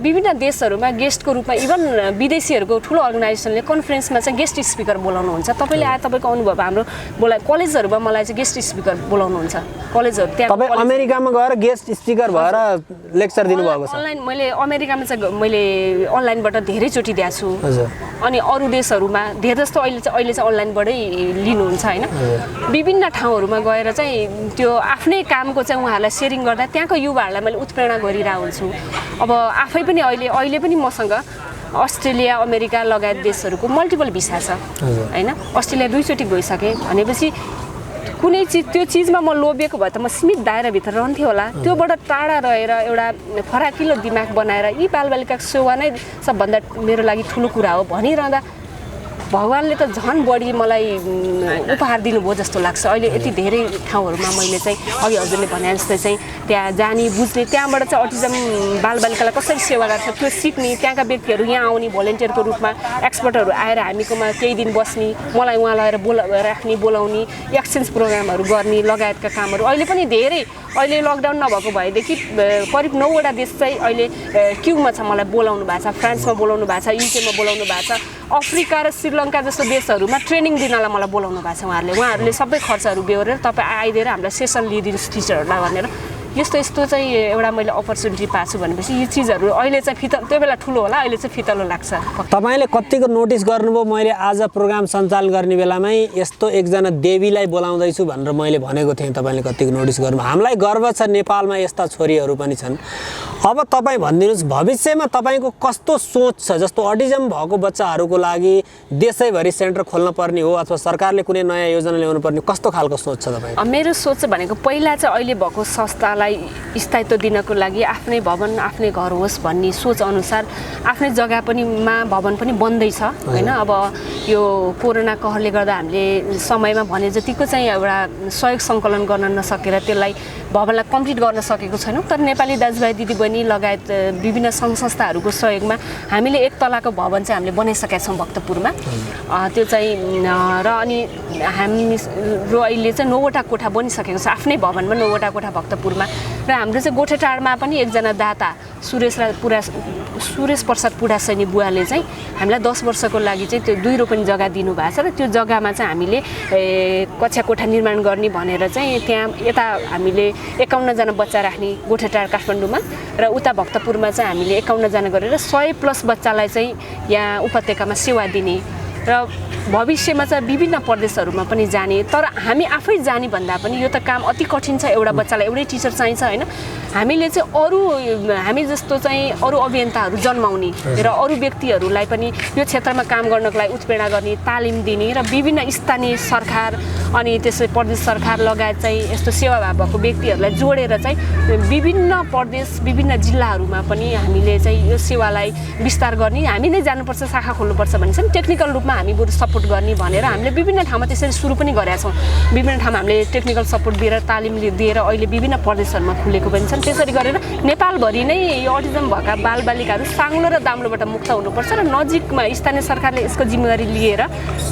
विभिन्न देशहरूमा गेस्टको रूपमा इभन विदेशीहरूको ठुलो अर्गनाइजेसनले कन्फरेन्समा चाहिँ गेस्ट स्पिकर बोलाउनुहुन्छ। तपाईँले आए तपाईँको अनुभव हाम्रो कलेजहरूमा मलाई चाहिँ गेस्ट स्पिकर बोलाउनुहुन्छ। कलेजहरू त्यहाँ तपाईँ अमेरिकामा गएर गेस्ट स्पिकर भएर लेक्चर दिनुभएको छ? अनलाइन मैले अमेरिकामा चाहिँ मैले अनलाइनबाट धेरैचोटि दिएको छु। अनि अरू देशहरूमा धेरै जस्तो अहिले चाहिँ अनलाइनबाटै लिनुहुन्छ, होइन? विभिन्न ठाउँहरूमा गएर चाहिँ त्यो आफ्नै कामको चाहिँ उहाँहरूलाई सेयरिङ गर्दा त्यहाँको युवाहरूलाई मैले उत्प्रेरणा गरिरहेको हुन्छु। अब आफै पनि अहिले पनि मसँग अस्ट्रेलिया, अमेरिका लगायत देशहरूको मल्टिपल भिसा छ, होइन? अस्ट्रेलिया 2 चोटि गइसकेँ भनेपछि कुनै त्यो चिजमा म लोभिएको भए त म सीमित दायराभित्र रहन्थेँ होला। त्योबाट टाढा रहेर एउटा फराकिलो दिमाग बनाएर यी बालबालिकाको सेवा नै सबभन्दा मेरो लागि ठुलो कुरा हो भनिरहँदा भगवान्ले त झन् बढी मलाई उपहार दिनुभयो जस्तो लाग्छ। अहिले यति धेरै ठाउँहरूमा मैले चाहिँ अघि हजुरले भने जस्तै चाहिँ त्यहाँ जाने बुझ्ने, त्यहाँबाट चाहिँ अटिजम बालबालिकालाई कसरी सेवा गर्छ त्यो सिक्ने, त्यहाँका व्यक्तिहरू यहाँ आउने भोलिन्टियरको रूपमा एक्सपर्टहरू आएर हामीकोमा केही दिन बस्ने, मलाई उहाँ लगाएर राख्ने, बोलाउने, एक्सचेन्ज प्रोग्रामहरू गर्ने लगायतका कामहरू अहिले पनि धेरै। अहिले लकडाउन नभएको भएदेखि करिब 9वटा देश चाहिँ अहिले क्युमा छ, मलाई बोलाउनु भएको छ। फ्रान्समा बोलाउनु भएको छ, युकेमा बोलाउनु भएको छ, अफ्रिका र श्रीलङ्का जस्तो देशहरूमा ट्रेनिङ दिनलाई मलाई बोलाउनु भएको छ। उहाँहरूले सबै खर्चहरू बेहोरेर तपाईँ आइदिएर हामीलाई सेसन लिइदिनुहोस् टिचरहरूलाई भनेर यस्तो चाहिँ एउटा मैले अपर्च्युनिटी पाएको छु भनेपछि यो चिजहरू अहिले चाहिँ त्यो बेला ठुलो होला, अहिले चाहिँ फितलो लाग्छ। तपाईँले कतिको नोटिस गर्नुभयो मैले आज प्रोग्राम सञ्चालन गर्ने बेलामै यस्तो एकजना देवीलाई बोलाउँदैछु भनेर मैले भनेको थिएँ? तपाईँले कतिको नोटिस गर्नुभयो? हामीलाई गर्व छ नेपालमा यस्ता छोरीहरू पनि छन्। अब तपाईँ भनिदिनुहोस् भविष्यमा तपाईँको कस्तो सोच छ? जस्तो अटिजम भएको बच्चाहरूको लागि देशैभरि सेन्टर खोल्न पर्ने हो अथवा सरकारले कुनै नयाँ योजना ल्याउनु पर्ने, कस्तो खालको सोच छ तपाईँ? मेरो सोच भनेको पहिला चाहिँ अहिले भएको संस्थालाई स्थायित्व दिनको लागि आफ्नै भवन, आफ्नै घर होस् भन्ने सोच अनुसार आफ्नै जग्गा पनि भवन पनि बन्दैछ, होइन? अब यो कोरोना कहरले गर्दा हामीले समयमा भने जतिको चाहिँ एउटा सहयोग सङ्कलन गर्न नसकेर त्यसलाई भवनलाई कम्प्लिट गर्न सकेको छैनौँ। तर नेपाली दाजुभाइ दिदीबहिनी लगायत विभिन्न सङ्घ संस्थाहरूको सहयोगमा हामीले 1 तलाको भवन चाहिँ हामीले बनाइसकेका छौँ भक्तपुरमा। त्यो चाहिँ र अनि हाम्रो अहिले चाहिँ 9वटा कोठा बनिसकेको छ आफ्नै भवनमा, 9वटा कोठा भक्तपुरमा। र हाम्रो चाहिँ गोठेटारमा पनि एकजना दाता सुरेश प्रसाद पुडासैनी बुवाले चाहिँ हामीलाई 10 वर्षको लागि चाहिँ त्यो 2 रोपनी जग्गा दिनुभएको छ। र त्यो जग्गामा चाहिँ हामीले कक्षा कोठा निर्माण गर्ने भनेर चाहिँ त्यहाँ यता हामीले 51 जना बच्चा राख्ने गोठेटार काठमाडौँमा, र उता भक्तपुरमा चाहिँ हामीले 51 जना गरेर 100+ बच्चालाई चाहिँ यहाँ उपत्यकामा सेवा दिने र भविष्यमा चाहिँ विभिन्न प्रदेशहरूमा पनि जाने। तर हामी आफै जाने भन्दा पनि यो त काम अति कठिन छ। एउटा बच्चालाई एउटै टिचर चाहिन्छ, होइन? हामीले चाहिँ हामी जस्तो चाहिँ अरू अभियन्ताहरू जन्माउने र अरू व्यक्तिहरूलाई पनि यो क्षेत्रमा काम गर्नको लागि उत्प्रेरणा गर्ने, तालिम दिने र विभिन्न स्थानीय सरकार अनि त्यसै प्रदेश सरकार लगायत चाहिँ यस्तो सेवाभाव भएको व्यक्तिहरूलाई जोडेर चाहिँ विभिन्न प्रदेश, विभिन्न जिल्लाहरूमा पनि हामीले चाहिँ यो सेवालाई विस्तार गर्ने, हामी नै जानुपर्छ, शाखा खोल्नुपर्छ भन्छ नि। टेक्निकल रूपमा हामी बरु सपोर्ट गर्ने भनेर हामीले विभिन्न ठाउँमा त्यसरी सुरु पनि गरेका छौँ। विभिन्न ठाउँमा हामीले टेक्निकल सपोर्ट दिएर तालिम दिएर अहिले विभिन्न प्रदेशहरूमा खुलेको पनि छन्। त्यसरी गरेर नेपालभरि नै यो अटिजम भएका बालबालिकाहरू साङ्लो र दाम्लोबाट मुक्त हुनुपर्छ र नजिकमा स्थानीय सरकारले यसको जिम्मेवारी लिएर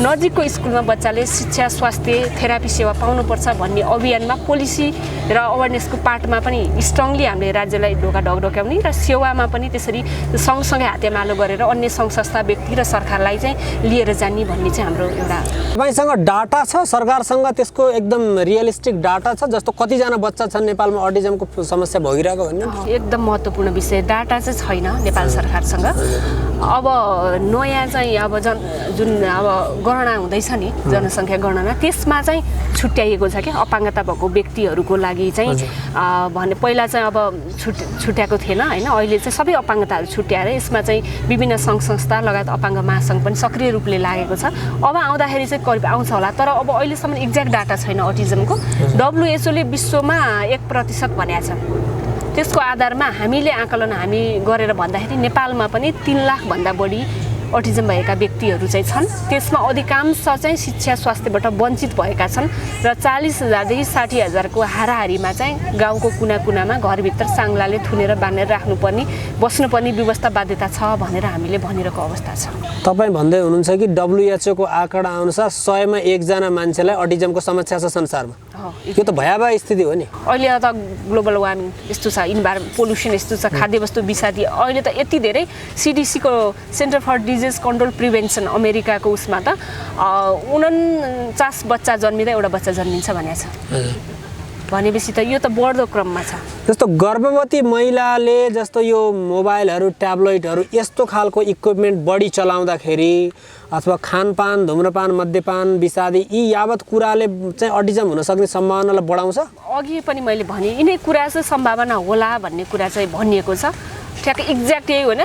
नजिकको स्कुलमा बच्चाले शिक्षा, स्वास्थ्य, थेरापी सेवा पाउनुपर्छ भन्ने अभियानमा पोलिसी र अवेरनेसको पार्टमा पनि स्ट्रङली हामीले राज्यलाई ढोका ढकढक्याउने र सेवामा पनि त्यसरी सँगसँगै हातेमालो गरेर अन्य सङ्घ संस्था, व्यक्ति र सरकारलाई चाहिँ लिएर जाने भन्ने चाहिँ हाम्रो एउटा। तपाईँसँग डाटा छ? सरकारसँग त्यसको एकदम रियलिस्टिक डाटा छ? जस्तो कतिजना बच्चा छन् नेपालमा अटिजमको समस्या भोगिरहेको भन्ने? एकदम महत्त्वपूर्ण विषय। डाटा चाहिँ छैन नेपाल सरकारसँग। अब नयाँ चाहिँ अब जुन अब गणना हुँदैछ नि, जनसङ्ख्या गणना, त्यसमा चाहिँ छुट्याइएको छ क्या अपाङ्गता भएको व्यक्तिहरूको लागि चाहिँ। भने पहिला चाहिँ अब छुट्याएको थिएन, होइन? अहिले चाहिँ सबै अपाङ्गताहरू छुट्याएर यसमा चाहिँ विभिन्न सङ्घ संस्था लगायत अपाङ्ग महासङ्घ पनि सक्रिय रूपले लागेको छ। अब आउँदाखेरि चाहिँ करिब आउँछ होला, तर अब अहिलेसम्म एक्ज्याक्ट डाटा छैन अटिजमको। WHO ले विश्वमा 1% भनेको छ। त्यसको आधारमा हामीले आकलन गरेर भन्दाखेरि नेपालमा पनि 3 लाख भन्दा बढी अटिजम भएका व्यक्तिहरू चाहिँ छन्। त्यसमा अधिकांश चाहिँ शिक्षा स्वास्थ्यबाट वञ्चित भएका छन् र 40,000 देखि 60,000 को हाराहारीमा चाहिँ गाउँको कुना कुनामा घरभित्र साङ्लाले थुनेर बाँधेर राख्नुपर्ने बस्नुपर्ने व्यवस्था बाध्यता छ भनेर हामीले भनिरहेको अवस्था छ। तपाईँ भन्दै हुनुहुन्छ कि WHO को आँकडा अनुसार 100 मा 1 जना मान्छेलाई अटिजमको समस्या छ संसारमा। यो त भयावह स्थिति हो नि। अहिले त ग्लोबल वार्मिङ यस्तो छ, इन्भाइरोमेन्ट पोल्युसन यस्तो छ, खाद्यवस्तु विषादी। अहिले त यति धेरै CDC को center for disease control prevention अमेरिकाको उसमा त 49 बच्चा जन्मिँदा एउटा बच्चा जन्मिन्छ भनेको छ। भनेपछि त यो त बढ्दो क्रममा छ। जस्तो गर्भवती महिलाले जस्तो यो मोबाइलहरू ट्याब्लेटहरू यस्तो खालको इक्विपमेन्ट बढी चलाउँदाखेरि अथवा खानपान धुम्रपान मद्यपान विषादी यी यावत कुराले चाहिँ अटिजम हुन सक्ने सम्भावनालाई बढाउँछ। अघि पनि मैले भने यिनै कुरा चाहिँ सम्भावना होला भन्ने कुरा चाहिँ भनिएको छ। ठ्याक्कै एक्ज्याक्ट यही होइन,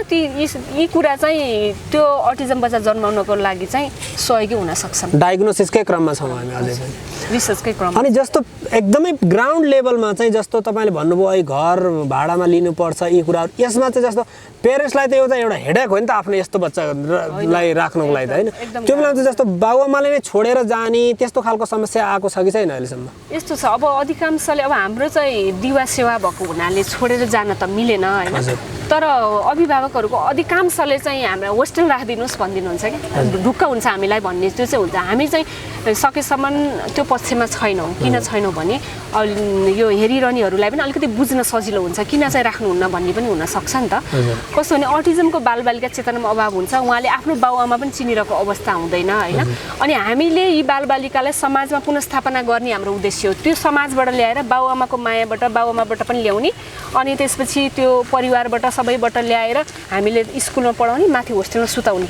यी कुरा चाहिँ त्यो अटिजम बच्चा जन्माउनको लागि चाहिँ सहयोगी हुन सक्छन्। डायग्नोसिसकै क्रममा छौँ हामी अझै पनि, रिसर्चकै क्रममा। अनि जस्तो एकदमै ग्राउन्ड लेभलमा चाहिँ जस्तो तपाईँले भन्नुभयो है घर भाडामा लिनुपर्छ यी कुराहरू, यसमा चाहिँ जस्तो पेरेन्ट्सलाई त एउटा हेडेक हो नि त आफ्नो यस्तो बच्चालाई राख्नुको लागि त होइन। त्यो बेलामा चाहिँ जस्तो बाबुआमाले नै छोडेर जाने त्यस्तो खालको समस्या आएको छ कि छैन अहिलेसम्म? यस्तो छ, अब अधिकांशले अब हाम्रो चाहिँ दिवा सेवा भएको हुनाले छोडेर जान त मिलेन होइन, तर अभिभावकहरूको अधिकांशले चाहिँ हाम्रो होस्टेल राखिदिनुहोस् भनिदिनुहुन्छ कि ढुक्क हुन्छ हामीलाई भन्ने त्यो चाहिँ हुन्छ। हामी चाहिँ सकेसम्म त्यो पक्षमा छैनौँ। किन छैनौँ भने यो हेरिरहनेहरूलाई पनि अलिकति बुझ्न सजिलो हुन्छ किन चाहिँ राख्नुहुन्न भन्ने पनि हुनसक्छ नि त। कस्तो भने अटिजमको बालबालिका चेतनामा अभाव हुन्छ, उहाँले आफ्नो बाबुआमा पनि चिनिरहेको अवस्था हुँदैन होइन। अनि हामीले यी बालबालिकालाई समाजमा पुनर्स्थापना गर्ने हाम्रो उद्देश्य हो। त्यो समाजबाट ल्याएर बाबुआमाको मायाबाट बाबुआमाबाट पनि ल्याउने, अनि त्यसपछि त्यो परिवारबाट सबैबाट ल्याएर हामीले स्कुलमा पढाउने, माथि होस्टेलमा सुताउने।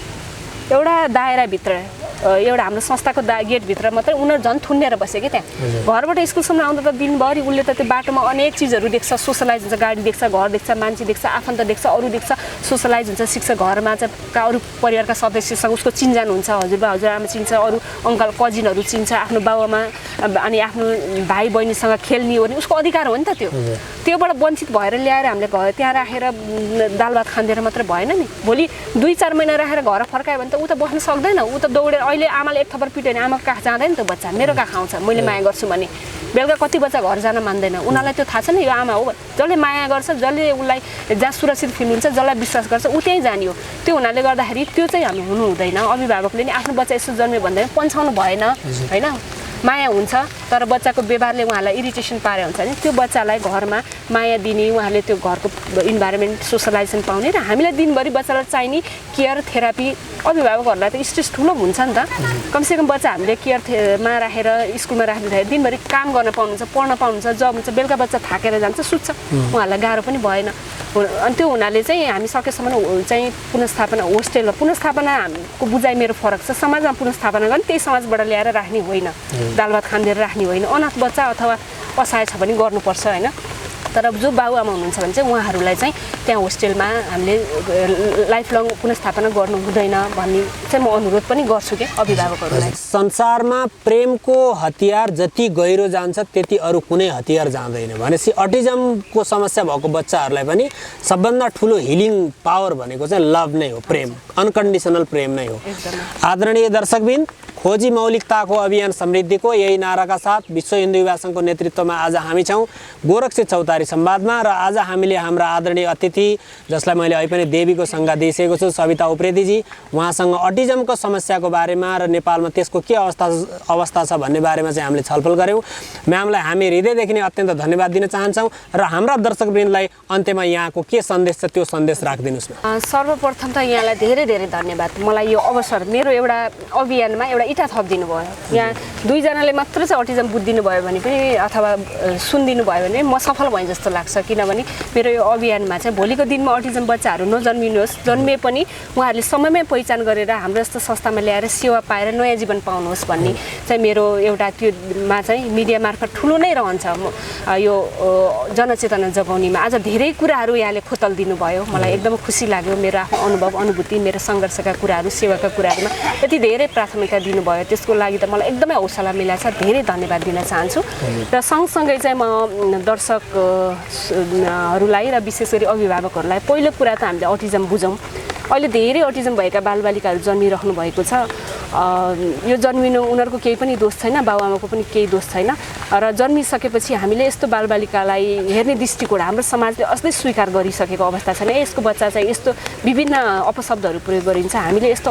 एउटा दायराभित्र एउटा हाम्रो संस्थाको गेटभित्र मात्रै उनीहरू झन् थुन्नेर बसे कि त्यहाँ। घरबाट स्कुलसम्म आउँदा त दिनभरि उसले त त्यो बाटोमा अनेक चिजहरू देख्छ, सोसलाइज हुन्छ, गाडी देख्छ, घर देख्छ, मान्छे देख्छ, आफन्त देख्छ, अरू देख्छ, सोसलाइज हुन्छ, सिक्छ। घरमा चाहिँ अरू परिवारका सदस्यसँग उसको चिन्जान हुन्छ, हजुरबा हजुरआमा चिन्छ, अरू अङ्कल कजिनहरू चिन्छ, आफ्नो बाबुआमा अनि आफ्नो भाइ बहिनीसँग खेल्ने ओर्ने उसको अधिकार हो नि त। त्योबाट वञ्चित भएर ल्याएर हामीले घर त्यहाँ राखेर दाल भात खाँदेर मात्रै भएन नि। भोलि 2-4 महिना राखेर घर फर्कायो भने त ऊ त बस्न सक्दैन। ऊ त दौडेर अहिले आमाले एक थप्पड पिट्यो भने आमाको काख जाँदैन त्यो बच्चा, मेरो काख आउँछ मैले माया गर्छु भने। बेलुका कति बच्चा घर जान मान्दैन, उनीहरूलाई त्यो थाहा छैन यो आमा हो। जसले माया गर्छ, जसले उसलाई जहाँ सुरक्षित फिल हुन्छ, जसलाई विश्वास गर्छ ऊ त्यहीँ जाने हो। त्यो हुनाले गर्दाखेरि त्यो चाहिँ हामी हुनु हुँदैन। अभिभावकले नि आफ्नो बच्चा यसो जन्मियो भन्दा पन्छाउनु भएन होइन। माया हुन्छ तर बच्चाको व्यवहारले उहाँलाई इरिटेसन पारे हुन्छ भने त्यो बच्चालाई घरमा माया दिने, उहाँले त्यो घरको इन्भाइरोमेन्ट सोसलाइजेसन पाउने र हामीलाई दिनभरि बच्चालाई चाहिने केयर थेरापी। अभिभावकहरूलाई त स्ट्रेस ठुलो हुन्छ नि त। कमसेकम बच्चा हामीले केयरमा राखेर स्कुलमा राख्दाखेरि दिनभरि काम गर्न पाउनुहुन्छ, पढ्न पाउनुहुन्छ, जब हुन्छ, बेलुका बच्चा थाकेर जान्छ, सुत्छ, उहाँहरूलाई गाह्रो पनि भएन। अनि त्यो हुनाले चाहिँ हामी सकेसम्म चाहिँ पुनर्स्थापना होस्टेलमा पुनर्स्थापनाको बुझाइ मेरो फरक छ। समाजमा पुनर्स्थापना गर्ने त्यही समाजबाट ल्याएर राख्ने होइन, दाल भात खाँदेर राख्ने होइन। अनाथ बच्चा अथवा असहाय छ भने गर्नुपर्छ होइन। तर जो बाबुआमा हुनुहुन्छ भने चाहिँ उहाँहरूलाई चाहिँ त्यहाँ होस्टेलमा हामीले लाइफ लङ पुनर्स्थापना गर्नु हुँदैन भन्ने चाहिँ म अनुरोध पनि गर्छु कि अभिभावकहरूलाई। संसारमा प्रेमको हतियार जति गहिरो जान्छ त्यति अरू कुनै हतियार जाँदैन भनेपछि अटिजमको समस्या भएको बच्चाहरूलाई पनि सबभन्दा ठुलो हिलिङ पावर भनेको चाहिँ लभ नै हो, प्रेम, अनकन्डिसनल प्रेम नै हो। आदरणीय दर्शकबिन, खोजी मौलिकताको अभियान समृद्धिको यही नाराका साथ विश्व हिन्दू युवा सङ्घको नेतृत्वमा आज हामी छौँ गोरखसी चौतारी संवादमा। र आज हामीले हाम्रा आदरणीय अतिथि जसलाई मैले अहिले पनि देवीको संज्ञा दिइसकेको छु, सविता उप्रेतीजी, उहाँसँग अटिजमको समस्याको बारेमा र नेपालमा त्यसको के अवस्था छ भन्ने बारेमा चाहिँ हामीले छलफल गऱ्यौँ। म्यामलाई हामी हृदयदेखि नै अत्यन्त धन्यवाद दिन चाहन्छौँ र हाम्रा दर्शकवृन्दलाई अन्त्यमा यहाँको के सन्देश छ त्यो सन्देश राखिदिनुहोस् न। सर्वप्रथम त यहाँलाई धेरै धेरै धन्यवाद। मलाई यो अवसर मेरो एउटा अभियानमा एउटा इटा थपिदिनु भयो। यहाँ 2 जनाले मात्र चाहिँ अटिजम बुझिदिनु भयो भने पनि अथवा सुनिदिनु भयो भने म सफल भएँ जस्तो लाग्छ। किनभने मेरो यो अभियानमा चाहिँ भोलिको दिनमा अटिजम बच्चाहरू नजन्मिनुहोस्, जन्मिए पनि उहाँहरूले समयमै पहिचान गरेर हाम्रो जस्तो संस्थामा ल्याएर सेवा पाएर नयाँ जीवन पाउनुहोस् भन्ने चाहिँ मेरो एउटा त्योमा चाहिँ मिडिया मार्फत ठुलो नै रहन्छ यो जनचेतना जगाउनेमा। आज धेरै कुराहरू यहाँले खोतल दिनुभयो, मलाई एकदम खुसी लाग्यो। मेरो आफ्नो अनुभव अनुभूति, मेरो सङ्घर्षका कुराहरू, सेवाका कुराहरूमा यति धेरै प्राथमिकता दिनुभयो, त्यसको लागि त मलाई एकदमै हौसला मिला छ। धेरै धन्यवाद दिन चाहन्छु। र सँगसँगै चाहिँ म दर्शकहरूलाई र विशेष गरी अभिभावकहरूलाई पहिलो कुरा त हामीले अटिजम बुझौँ। अहिले धेरै अटिजम भएका बालबालिकाहरू जन्मिराख्नु भएको छ। यो जन्मिनु उनीहरूको केही पनि दोष छैन, बाबुआमाको पनि केही दोष छैन। र जन्मिसकेपछि हामीले यस्तो बालबालिकालाई हेर्ने दृष्टिकोण हाम्रो समाजले अझै स्वीकार गरिसकेको अवस्था छैन। यस्तो बच्चा चाहिँ यस्तो विभिन्न अपशब्दहरू प्रयोग गरिन्छ। हामीले यस्तो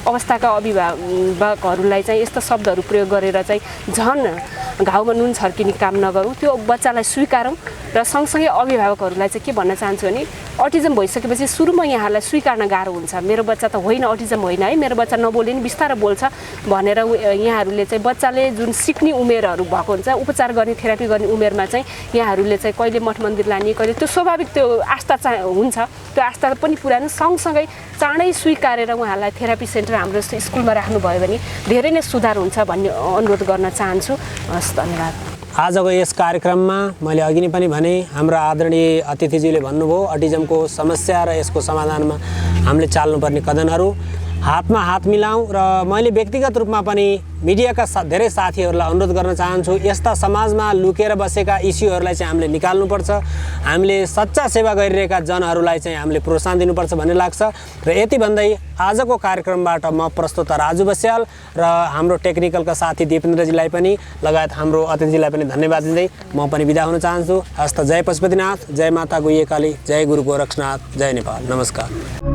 अवस्थाका अभिभावकहरूलाई चाहिँ यस्तो शब्दहरू प्रयोग गरेर चाहिँ झन् घाउमा नुन छर्किने काम नगरौँ, त्यो बच्चालाई स्वीकारौँ। र सँगसँगै अभिभावकहरूलाई चाहिँ के भन्न चाहन्छु भने अटिजम भइसकेपछि सुरुमा यहाँहरूलाई स्वीकार्न गाह्रो हुन्छ। मेरो बच्चा त होइन, अटिजम होइन है, मेरो बच्चा नबोले नि बिस्तारै बोल्छ भनेर यहाँहरूले चाहिँ बच्चाले जुन सिक्ने उमेरहरू भएको हुन्छ, उपचार गर्ने थेरापी गर्ने उमेरमा चाहिँ यहाँहरूले चाहिँ कहिले मठ मन्दिर लाने, कहिले त्यो स्वाभाविक त्यो आस्था चाहिँ हुन्छ, त्यो आस्था पनि पुरानो। सँगसँगै चाँडै स्वीकारेर उहाँहरूलाई थेरापी सेन्टर हाम्रो जस्तो स्कुलमा राख्नुभयो भने धेरै नै सुधार हुन्छ भन्ने अनुरोध गर्न चाहन्छु। हस्, धन्यवाद। आजको यस कार्यक्रममा मैले अघि नै पनि भने हाम्रो आदरणीय अतिथिजीले भन्नुभयो अटिजमको समस्या र यसको समाधानमा हामीले चाल्नुपर्ने कदमहरू हातमा हात मिलाऊँ। र मैले व्यक्तिगत रूपमा पनि मिडियाका धेरै साथीहरूलाई अनुरोध गर्न चाहन्छु, यस्ता समाजमा लुकेर बसेका इस्युहरूलाई चाहिँ हामीले निकाल्नुपर्छ। हामीले सच्चा सेवा गरिरहेका जनहरूलाई चाहिँ हामीले प्रोत्साहन दिनुपर्छ भन्ने लाग्छ। र यति भन्दै आजको कार्यक्रमबाट म प्रस्तुता राजु बस्याल र हाम्रो टेक्निकलका साथी दिपेन्द्रजीलाई पनि लगायत हाम्रो अतिथिजीलाई पनि धन्यवाद दिँदै म पनि बिदा हुन चाहन्छु। हस्त जय पशुपतिनाथ, जय माता गुह्यकाली, जय गुरु गोरक्षनाथ, जय नेपाल। नमस्कार।